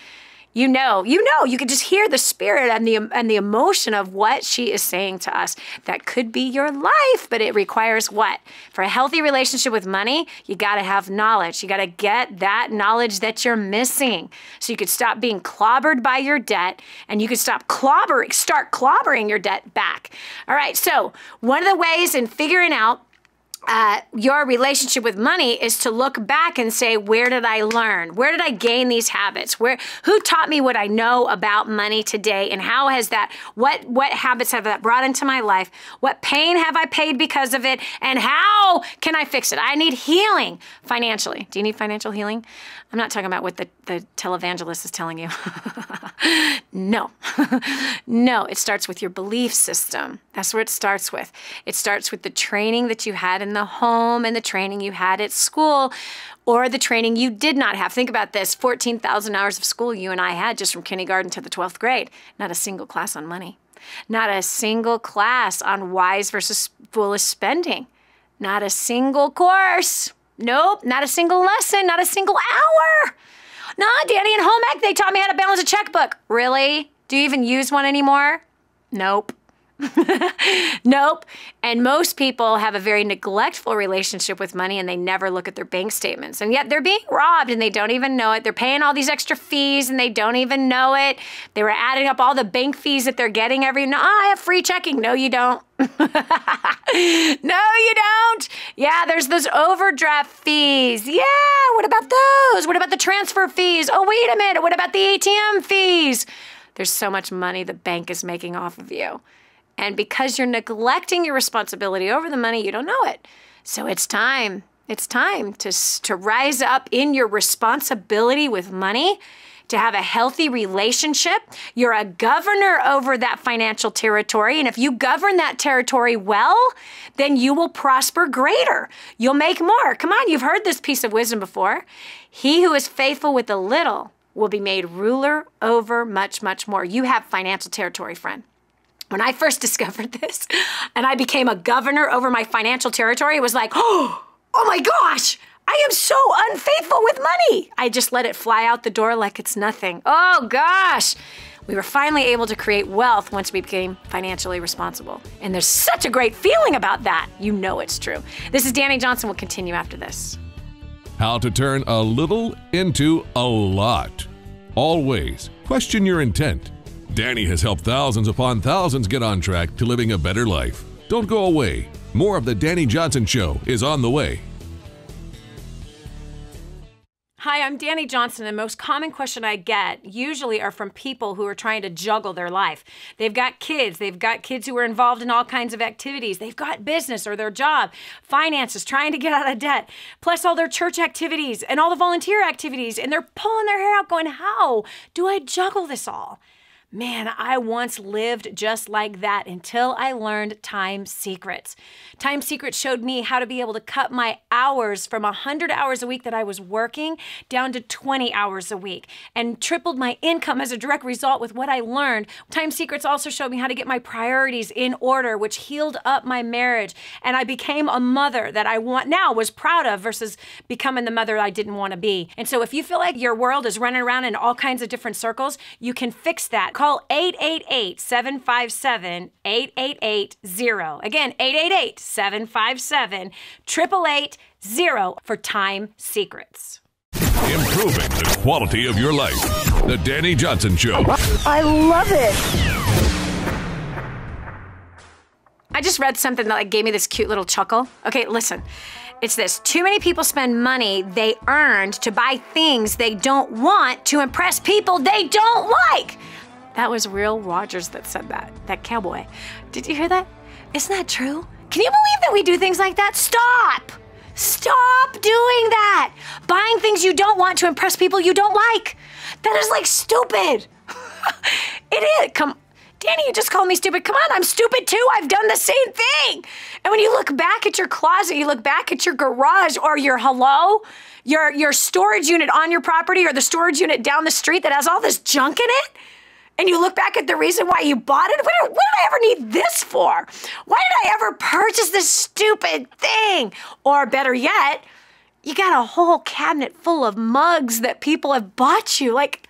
You know, you can just hear the spirit and the emotion of what she is saying to us. That could be your life, but it requires what? For a healthy relationship with money, you got to have knowledge. You got to get that knowledge that you're missing so you could stop being clobbered by your debt and you could start clobbering your debt back. All right, so one of the ways in figuring out your relationship with money is to look back and say, where did I learn? Where did I gain these habits? Who taught me what I know about money today? And how has that, what habits have that brought into my life? What pain have I paid because of it? And how can I fix it? I need healing financially. Do you need financial healing? I'm not talking about what the televangelist is telling you. No. No, it starts with your belief system. That's where it starts with. It starts with the training that you had in the home and the training you had at school or the training you did not have. Think about this, 14,000 hours of school you and I had just from kindergarten to the 12th grade. Not a single class on money. Not a single class on wise versus foolish spending. Not a single course. Nope, not a single lesson, not a single hour. No, Dani, in home ec, they taught me how to balance a checkbook. Really? Do you even use one anymore? Nope. Nope. And most people have a very neglectful relationship with money and they never look at their bank statements. And yet they're being robbed and they don't even know it. They're paying all these extra fees and they don't even know it. They were adding up all the bank fees that they're getting every, no, I have free checking. No, you don't. No, you don't. Yeah, there's those overdraft fees. Yeah, what about those? What about the transfer fees? Oh, wait a minute. What about the ATM fees? There's so much money the bank is making off of you. And because you're neglecting your responsibility over the money, you don't know it. So it's time. It's time to rise up in your responsibility with money, to have a healthy relationship. You're a governor over that financial territory. And if you govern that territory well, then you will prosper greater. You'll make more. Come on, you've heard this piece of wisdom before. He who is faithful with a little will be made ruler over much, much more. You have financial territory, friend. When I first discovered this and I became a governor over my financial territory, it was like, oh my gosh, I am so unfaithful with money. I just let it fly out the door like it's nothing. Oh gosh. We were finally able to create wealth once we became financially responsible. And there's such a great feeling about that. You know it's true. This is Dani Johnson. We'll continue after this. How to turn a little into a lot. Always question your intent. Dani has helped thousands upon thousands get on track to living a better life. Don't go away. More of the Dani Johnson Show is on the way. Hi, I'm Dani Johnson. The most common question I get usually are from people who are trying to juggle their life. They've got kids who are involved in all kinds of activities. They've got business or their job, finances, trying to get out of debt, plus all their church activities and all the volunteer activities. And they're pulling their hair out going, how do I juggle this all? Man, I once lived just like that until I learned Time Secrets. Time Secrets showed me how to be able to cut my hours from 100 hours a week that I was working down to 20 hours a week and tripled my income as a direct result with what I learned. Time Secrets also showed me how to get my priorities in order, which healed up my marriage. And I became a mother that I was proud of versus becoming the mother I didn't want to be. And so if you feel like your world is running around in all kinds of different circles, you can fix that. Call 888-757-8880. Again, 888-757-8880 for Time Secrets. Improving the quality of your life. The Dani Johnson Show. I love it. I just read something that gave me this cute little chuckle. Okay, listen. It's this. Too many people spend money they earned to buy things they don't want to impress people they don't like. That was Real Rogers that said that cowboy. Did you hear that? Isn't that true? Can you believe that we do things like that? Stop! Stop doing that! Buying things you don't want to impress people you don't like. That is stupid. It is. Dani, you just called me stupid. Come on, I'm stupid too. I've done the same thing. And when you look back at your closet, you look back at your garage or your storage unit on your property or the storage unit down the street that has all this junk in it, And you look back at the reason why you bought it. What did I ever need this for? Why did I ever purchase this stupid thing? Or better yet, you got a whole cabinet full of mugs that people have bought you. Like,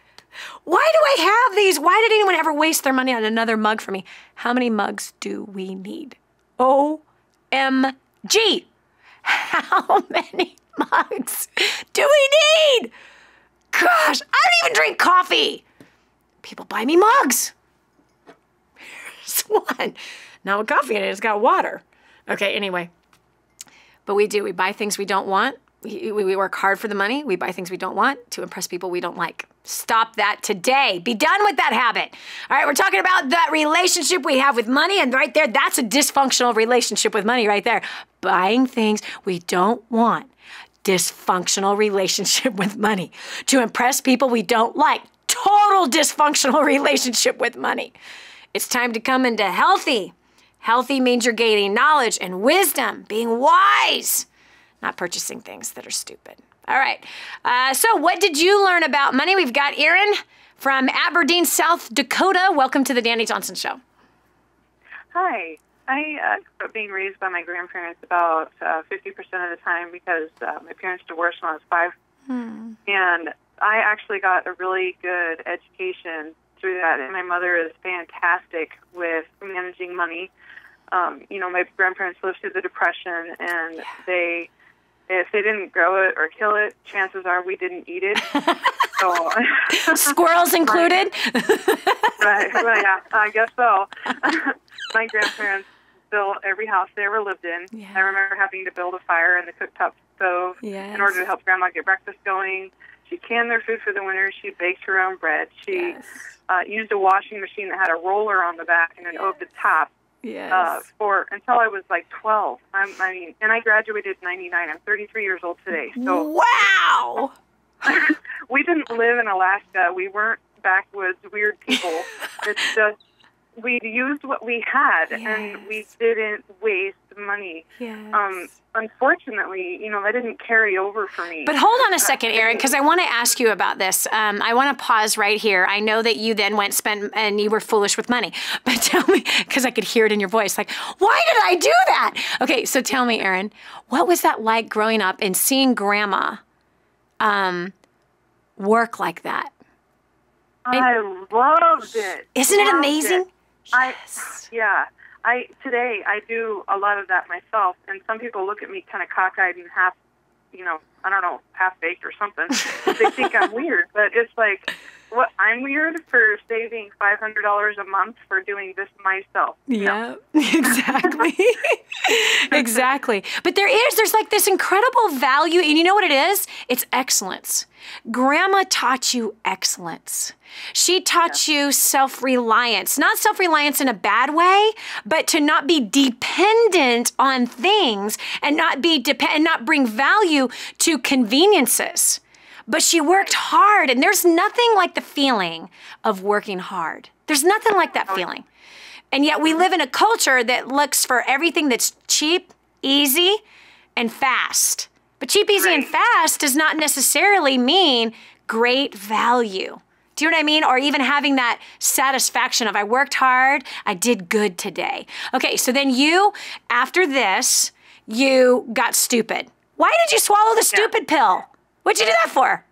why do I have these? Why did anyone ever waste their money on another mug for me? How many mugs do we need? OMG. How many mugs do we need? Gosh, I don't even drink coffee. People buy me mugs. Here's one. Not with coffee in it. It's got water. Okay, anyway. But we do. We buy things we don't want. We work hard for the money. We buy things we don't want to impress people we don't like. Stop that today. Be done with that habit. All right, we're talking about that relationship we have with money. And right there, that's a dysfunctional relationship with money right there. Buying things we don't want. Dysfunctional relationship with money. To impress people we don't like. Total dysfunctional relationship with money. It's time to come into healthy. Healthy means you're gaining knowledge and wisdom, being wise, not purchasing things that are stupid. All right. So what did you learn about money? We've got Erin from Aberdeen, South Dakota. Welcome to the Dani Johnson Show. Hi. I grew up being raised by my grandparents about 50% of the time because my parents divorced when I was 5. And I actually got a really good education through that. And my mother is fantastic with managing money. My grandparents lived through the Depression, and if they didn't grow it or kill it, chances are we didn't eat it. So squirrels included? Right, well, yeah, I guess so. My grandparents built every house they ever lived in. Yeah. I remember having to build a fire in the cooktop stove in order to help Grandma get breakfast going. She canned their food for the winter. She baked her own bread. She used a washing machine that had a roller on the back and an oven at the top. Until I was like 12. And I graduated in 99. I'm 33 years old today. So wow. We didn't live in Alaska. We weren't backwoods, weird people. It's just we used what we had, and we didn't waste money. Unfortunately, that didn't carry over for me. But hold on a second, Erin, because I want to ask you about this. I want to pause right here. I know that you then and you were foolish with money. But tell me, because I could hear it in your voice, like, why did I do that? Okay, so tell me, Erin, what was that like growing up and seeing Grandma work like that? I loved it. Isn't it amazing? Today I do a lot of that myself, and some people look at me kind of cockeyed and half, half baked or something. They think I'm weird, but it's like, what, I'm weird for saving $500 a month for doing this myself. Yeah, exactly. Exactly. But there's like this incredible value, and you know what it is? It's excellence. Grandma taught you excellence. She taught you self-reliance. Not self-reliance in a bad way, but to not be dependent on things and not bring value to conveniences. But she worked hard, and there's nothing like the feeling of working hard. There's nothing like that feeling. And yet we live in a culture that looks for everything that's cheap, easy, and fast. But cheap, easy, and fast does not necessarily mean great value. Do you know what I mean? Or even having that satisfaction of, I worked hard, I did good today. Okay, so then after this, you got stupid. Why did you swallow the stupid pill? What'd you do that for?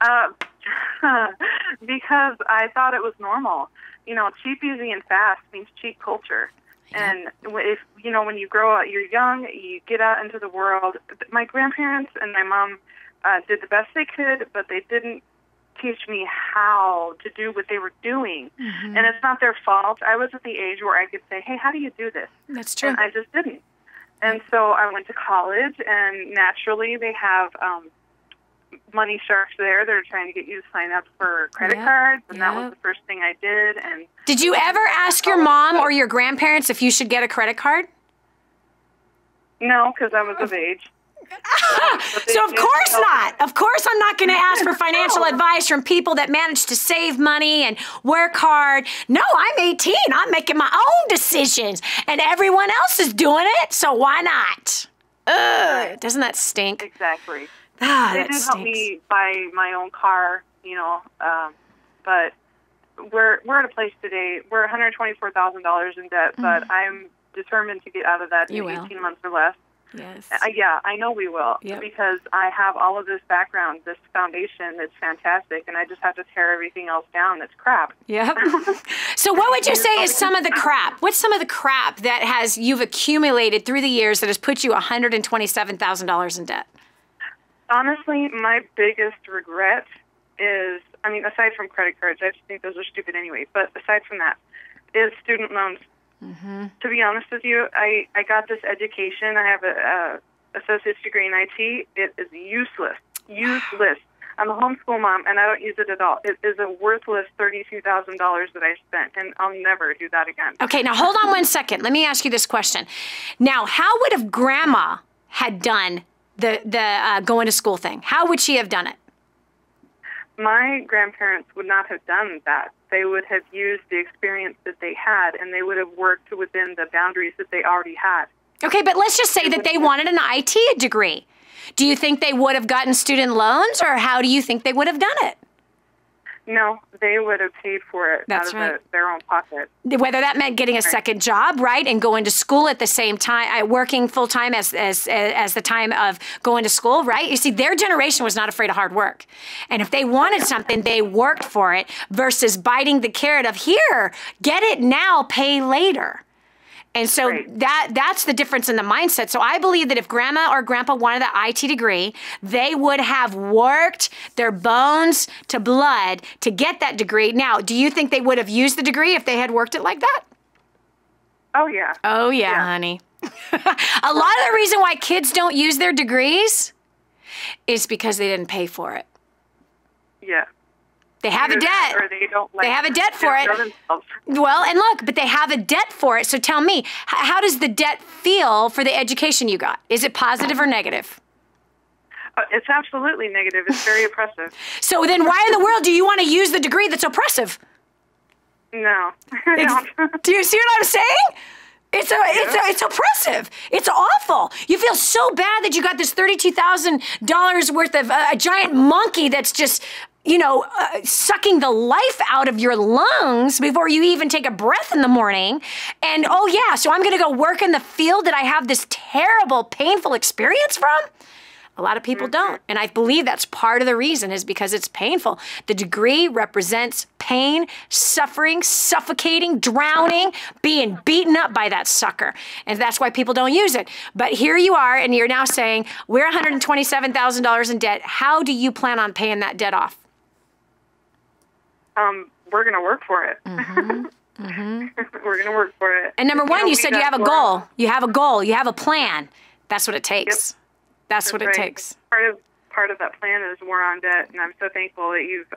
Because I thought it was normal. Cheap, easy, and fast means cheap culture. Yeah. And if when you grow up, you're young, you get out into the world. My grandparents and my mom did the best they could, but they didn't teach me how to do what they were doing. Mm-hmm. And it's not their fault. I was at the age where I could say, hey, how do you do this? That's true. And I just didn't. And so I went to college, and naturally they have money sharks there that are trying to get you to sign up for credit cards, and that was the first thing I did. And did you ever ask your mom or your grandparents if you should get a credit card? No, because I was of age. So of course not. Of course I'm not going to ask for financial advice from people that manage to save money and work hard. No, I'm 18. I'm making my own decisions, and everyone else is doing it, so why not? Ugh, doesn't that stink? Exactly. Ah, they did help me buy my own car, but we're at a place today. We're $124,000 in debt, but I'm determined to get out of that in 18 months or less. Yes. Yeah, I know we will, because I have all of this background, this foundation that's fantastic, and I just have to tear everything else down that's crap. Yep. So what would you say is some of the crap? What's some of the crap that you've accumulated through the years that has put you $127,000 in debt? Honestly, my biggest regret is, aside from credit cards, I just think those are stupid anyway, but aside from that, is student loans. Mm-hmm. To be honest with you, I got this education. I have a associate's degree in IT. It is useless. I'm a homeschool mom, and I don't use it at all. It is a worthless $32,000 that I spent, and I'll never do that again. Okay, now hold on 1 second. Let me ask you this question. Now, how would have Grandma had done the going to school thing? How would she have done it? My grandparents would not have done that. They would have used the experience that they had, and they would have worked within the boundaries that they already had. Okay, but let's just say that they wanted an IT degree. Do you think they would have gotten student loans, or how do you think they would have done it? No, they would have paid for it out of their own pocket. Whether that meant getting a second job, right, and going to school at the same time, working full time as the time of going to school, right? You see, their generation was not afraid of hard work, and if they wanted something, they worked for it versus biting the carrot of here, get it now, pay later. And so that's the difference in the mindset. So I believe that if Grandma or Grandpa wanted the IT degree, they would have worked their bones to blood to get that degree. Now, do you think they would have used the degree if they had worked it like that? Oh, yeah. Oh, yeah, honey. A lot of the reason why kids don't use their degrees is because they didn't pay for it. Yeah. They have a debt. Or they have a debt for it. Well, and look, but they have a debt for it. So tell me, how does the debt feel for the education you got? Is it positive or negative? It's absolutely negative. It's very oppressive. So then why in the world do you want to use the degree that's oppressive? No. I don't. Do you see what I'm saying? It's oppressive. It's awful. You feel so bad that you got this $32,000 worth of a giant monkey that's just, sucking the life out of your lungs before you even take a breath in the morning. And, so I'm going to go work in the field that I have this terrible, painful experience from? A lot of people don't. And I believe that's part of the reason is because it's painful. The degree represents pain, suffering, suffocating, drowning, being beaten up by that sucker. And that's why people don't use it. But here you are, and you're now saying, we're $127,000 in debt. How do you plan on paying that debt off? We're going to work for it. Mm-hmm. Mm-hmm. We're going to work for it. And number one, you said you have a goal. You have a goal. You have a plan. That's what it takes. Yep. That's what it takes. Part of that plan is War on Debt, and I'm so thankful that you've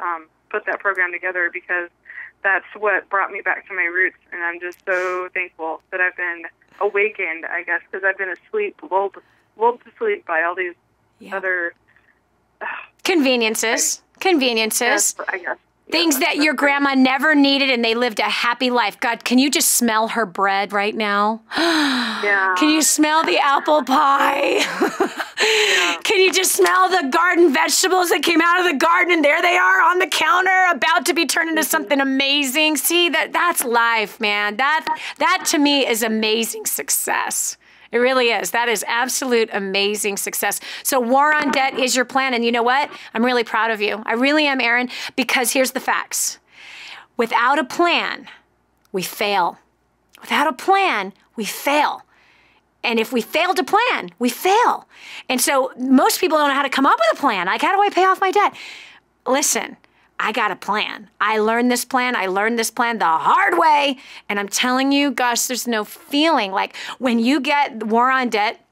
put that program together because that's what brought me back to my roots, and I'm just so thankful that I've been awakened, I guess, because I've been asleep, lulled to sleep by all these other conveniences. Yes, I guess. Things that your grandma never needed, and they lived a happy life. God, can you just smell her bread right now? Yeah. Can you smell the apple pie? Yeah. Can you just smell the garden vegetables that came out of the garden, and there they are on the counter, about to be turned into something amazing? See, that's life, man. That to me is amazing success. It really is. That is absolute amazing success. So War on Debt is your plan. And you know what? I'm really proud of you. I really am, Erin, because here's the facts. Without a plan, we fail. Without a plan, we fail. And if we fail to plan, we fail. And so most people don't know how to come up with a plan. Like, how do I pay off my debt? Listen. I got a plan. I learned this plan the hard way. And I'm telling you, gosh, there's no feeling. Like when you get War on Debt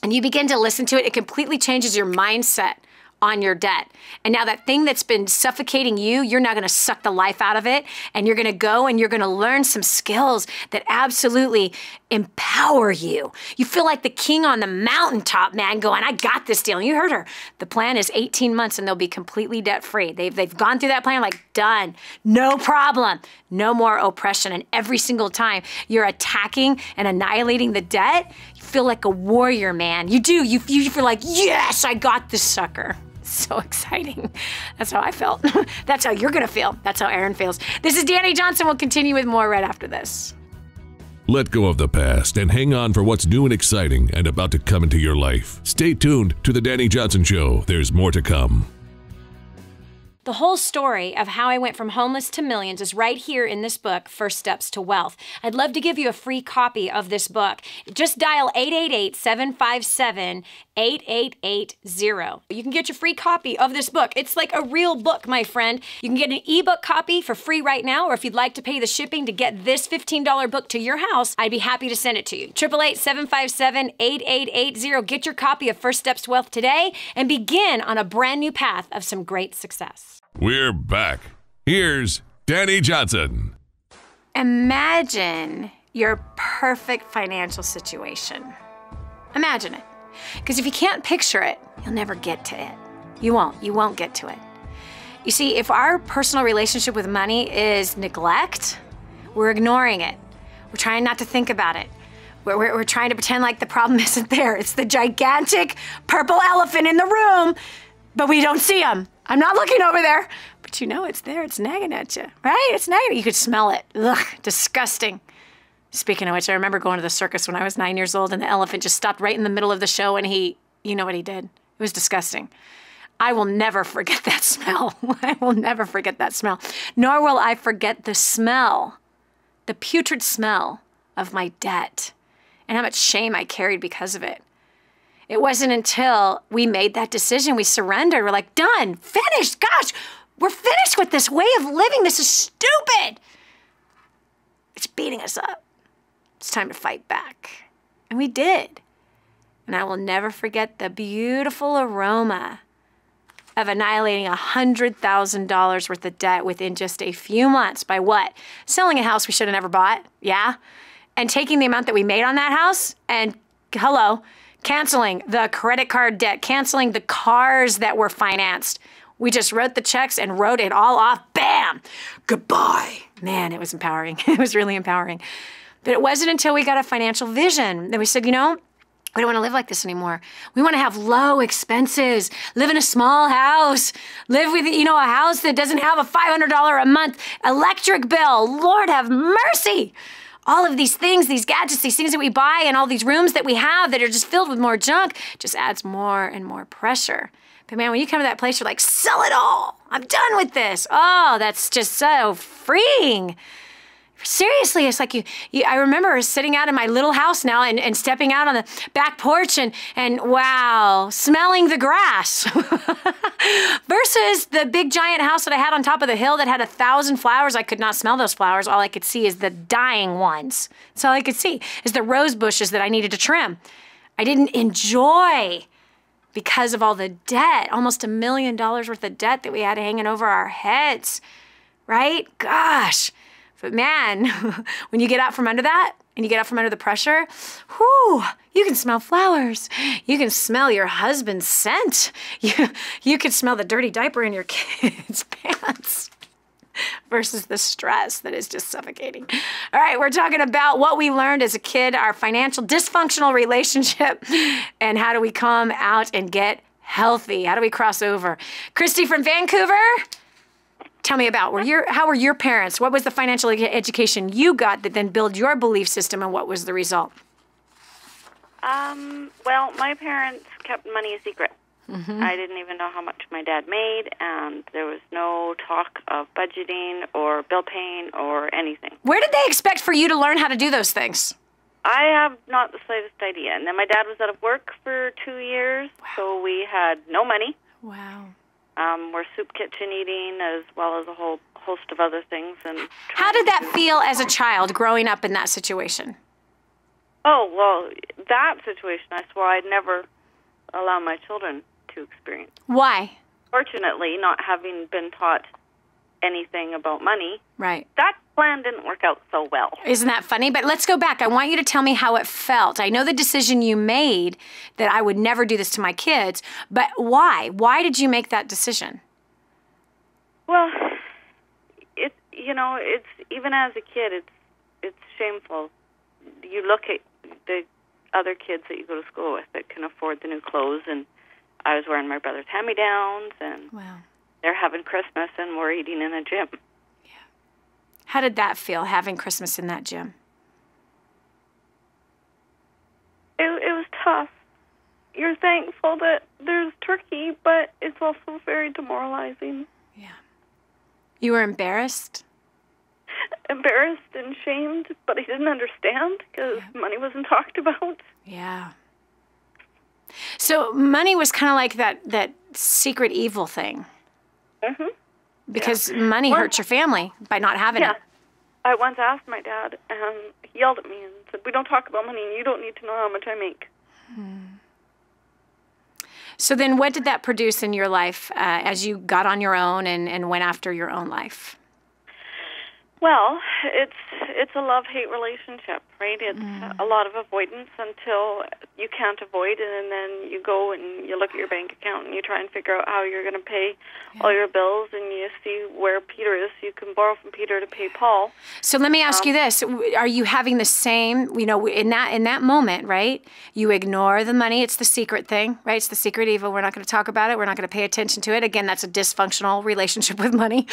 and you begin to listen to it, it completely changes your mindset on your debt. And now that thing that's been suffocating you, you're now going to suck the life out of it. And you're going to go and you're going to learn some skills that absolutely empower you. You feel like the king on the mountaintop, man, going, I got this deal. And you heard her. The plan is 18 months and they'll be completely debt free. They've gone through that plan like, done, no problem, no more oppression. And every single time you're attacking and annihilating the debt, you feel like a warrior, man. You do. You feel like, yes, I got this sucker. So exciting. That's how I felt. That's how you're going to feel. That's how Aaron feels. This is Dani Johnson. We'll continue with more right after this. Let go of the past and hang on for what's new and exciting and about to come into your life. Stay tuned to The Dani Johnson Show. There's more to come. The whole story of how I went from homeless to millions is right here in this book, First Steps to Wealth. I'd love to give you a free copy of this book. Just dial 888-757-8880. You can get your free copy of this book. It's like a real book, my friend. You can get an ebook copy for free right now, or if you'd like to pay the shipping to get this $15 book to your house, I'd be happy to send it to you. 888-757-8880. Get your copy of First Steps to Wealth today and begin on a brand new path of some great success. We're back. Here's Dani Johnson. Imagine your perfect financial situation. Imagine it. Because if you can't picture it, you'll never get to it. You won't get to it. You see, if our personal relationship with money is neglect, we're ignoring it. We're trying not to think about it. We're trying to pretend like the problem isn't there. It's the gigantic purple elephant in the room, but we don't see him. I'm not looking over there, but you know it's there. It's nagging at you, right? It's nagging. You could smell it. Ugh, disgusting. Speaking of which, I remember going to the circus when I was 9 years old, and the elephant just stopped right in the middle of the show, and you know what he did? It was disgusting. I will never forget that smell. I will never forget that smell. Nor will I forget the smell, the putrid smell of my debt, and how much shame I carried because of it. It wasn't until we made that decision, we surrendered. We're like, done, finished. Gosh, we're finished with this way of living. This is stupid. It's beating us up. It's time to fight back. And we did. And I will never forget the beautiful aroma of annihilating $100,000 worth of debt within just a few months. By what? Selling a house we should have never bought, yeah? And taking the amount that we made on that house and, canceling the credit card debt, canceling the cars that were financed. We just wrote the checks and wrote it all off. Bam! Goodbye. Man, it was empowering. It was really empowering. But it wasn't until we got a financial vision that we said, we don't want to live like this anymore. We want to have low expenses, live in a small house, live with, a house that doesn't have a $500 a month electric bill. Lord have mercy. All of these things, these gadgets, these things that we buy, and all these rooms that we have that are just filled with more junk, just adds more and more pressure. But man, when you come to that place, you're like, sell it all. I'm done with this. Oh, that's just so freeing. Seriously, it's like I remember sitting out in my little house now and stepping out on the back porch and wow, smelling the grass versus the big giant house that I had on top of the hill that had 1,000 flowers. I could not smell those flowers. All I could see is the dying ones. That's all I could see is the rose bushes that I needed to trim. I didn't enjoy because of all the debt, almost $1 million worth of debt that we had hanging over our heads, right? Gosh. But man, when you get out from under that and you get out from under the pressure, whoo, you can smell flowers. You can smell your husband's scent. You can smell the dirty diaper in your kids' pants versus the stress that is just suffocating. All right, we're talking about what we learned as a kid, our financial dysfunctional relationship, and how do we come out and get healthy? How do we cross over? Christy from Vancouver? Tell me about how were your parents? What was the financial education you got that then built your belief system, and what was the result? Well, my parents kept money a secret. Mm-hmm. I didn't even know how much my dad made, and there was no talk of budgeting or bill paying or anything. Where did they expect for you to learn how to do those things? I have not the slightest idea. And then my dad was out of work for 2 years, wow. So we had no money. Wow. We're soup kitchen eating as well as a whole host of other things. And how did that feel as a child growing up in that situation? Oh, well, that situation I swore I'd never allow my children to experience. Why? Fortunately, not having been taught anything about money, right? That plan didn't work out so well. Isn't that funny? But let's go back. I want you to tell me how it felt. I know the decision you made that I would never do this to my kids, but why? Why did you make that decision? Well, it's even as a kid, it's shameful. You look at the other kids that you go to school with that can afford the new clothes and I was wearing my brother's hand-me-downs, and Wow. they're having Christmas, and we're eating in a gym. How did that feel, having Christmas in that gym? It was tough. You're thankful that there's turkey, but it's also very demoralizing. Yeah. You were embarrassed? Embarrassed and shamed, but I didn't understand because money wasn't talked about. Yeah. So money was kind of like that secret evil thing. Mm-hmm. Because money hurts your family by not having it. I once asked my dad, and he yelled at me and said, "We don't talk about money, and you don't need to know how much I make." So then what did that produce in your life as you got on your own and went after your own life? Well, it's a love-hate relationship, right? It's a lot of avoidance until you can't avoid it, and then you go and you look at your bank account and you try and figure out how you're going to pay all your bills, and you see where Peter is. So you can borrow from Peter to pay Paul. So let me ask you this. Are you having the same, in that moment, right? You ignore the money. It's the secret thing, right? It's the secret evil. We're not going to talk about it. We're not going to pay attention to it. Again, that's a dysfunctional relationship with money.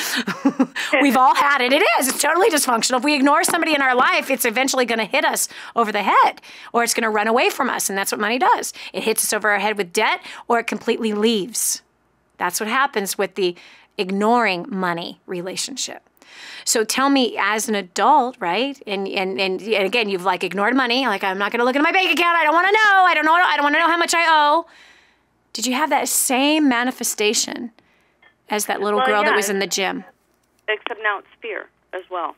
We've all had it. It is. It's totally dysfunctional. If we ignore somebody in our life, it's eventually going to hit us over the head, or it's going to run away from us, and that's what money does. It hits us over our head with debt, or it completely leaves. That's what happens with the ignoring money relationship. So tell me, as an adult, right? And again, you've ignored money. I'm not going to look at my bank account. I don't want to know. I don't want to know how much I owe. Did you have that same manifestation as that little girl that was in the gym? Except now it's fear as well.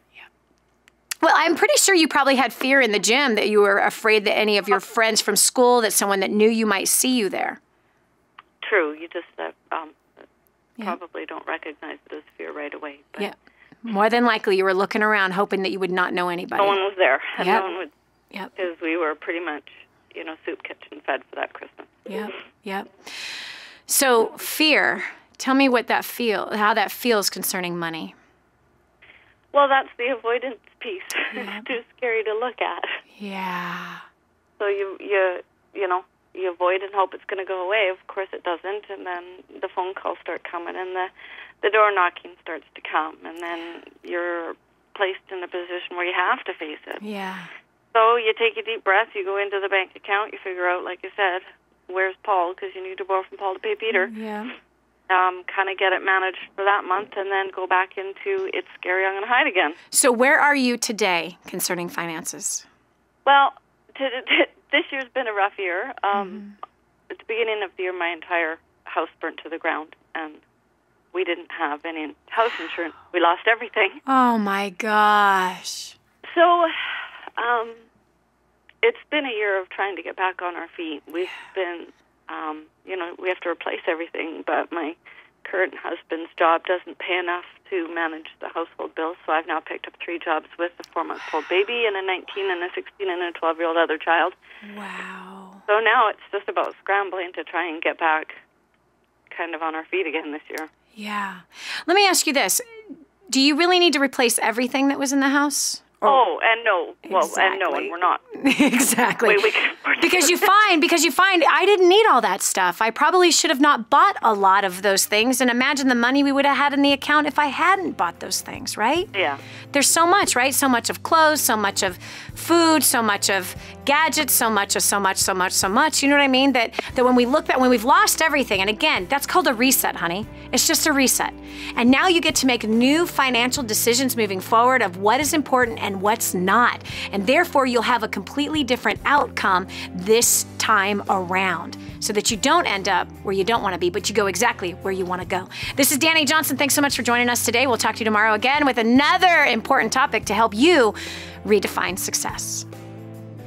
Well, I'm pretty sure you probably had fear in the gym, that you were afraid that any of your friends from school, that someone that knew you might see you there. True. You just probably don't recognize it as fear right away. But yeah. More than likely, you were looking around hoping that you would not know anybody. No one was there. And Yep. no one would, because we were pretty much, soup kitchen fed for that Christmas. Yep. So fear, tell me how that feels concerning money. Well, that's the avoidance piece. It's too scary to look at. Yeah. So you avoid and hope it's going to go away. Of course it doesn't, and then the phone calls start coming, and the door knocking starts to come, and then you're placed in a position where you have to face it. Yeah. So you take a deep breath, you go into the bank account, you figure out, like I said, where's Paul, because you need to borrow from Paul to pay Peter. Yeah. Kind of get it managed for that month, and then go back into it's scary, I'm going to hide again. So where are you today concerning finances? Well, this year's been a rough year. At the beginning of the year, my entire house burnt to the ground, and we didn't have any house insurance. We lost everything. Oh, my gosh. So it's been a year of trying to get back on our feet. We've been... we have to replace everything, but my current husband's job doesn't pay enough to manage the household bills, so I've now picked up 3 jobs with a 4-month-old baby and a 19 and a 16 and a 12-year-old other child. Wow. So now it's just about scrambling to try and get back kind of on our feet again this year. Yeah. Let me ask you this. Do you really need to replace everything that was in the house? And no. Well, exactly. and no, and we're not. Exactly. Because you find I didn't need all that stuff. I probably should have not bought a lot of those things. And imagine the money we would have had in the account if I hadn't bought those things, right? Yeah. There's so much, right? So much of clothes, so much of food, so much of gadgets, so much of so much. You know what I mean? That when we look back, when we've lost everything, and again, that's called a reset, honey. It's just a reset. And now you get to make new financial decisions moving forward of what is important and what's not. And therefore, you'll have a completely different outcome this time around, so that you don't end up where you don't want to be, but you go exactly where you want to go. This is Dani Johnson. Thanks so much for joining us today. We'll talk to you tomorrow again with another important topic to help you redefine success.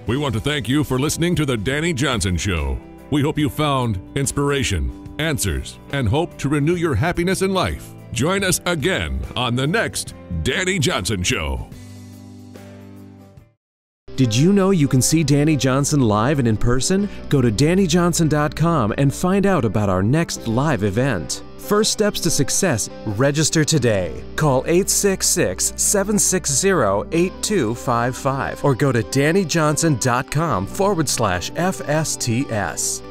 We want to thank you for listening to The Dani Johnson Show. We hope you found inspiration, answers, and hope to renew your happiness in life. Join us again on the next Dani Johnson Show. Did you know you can see Dani Johnson live and in person? Go to DaniJohnson.com and find out about our next live event. First steps to success, register today. Call 866-760-8255 or go to DaniJohnson.com/FSTS.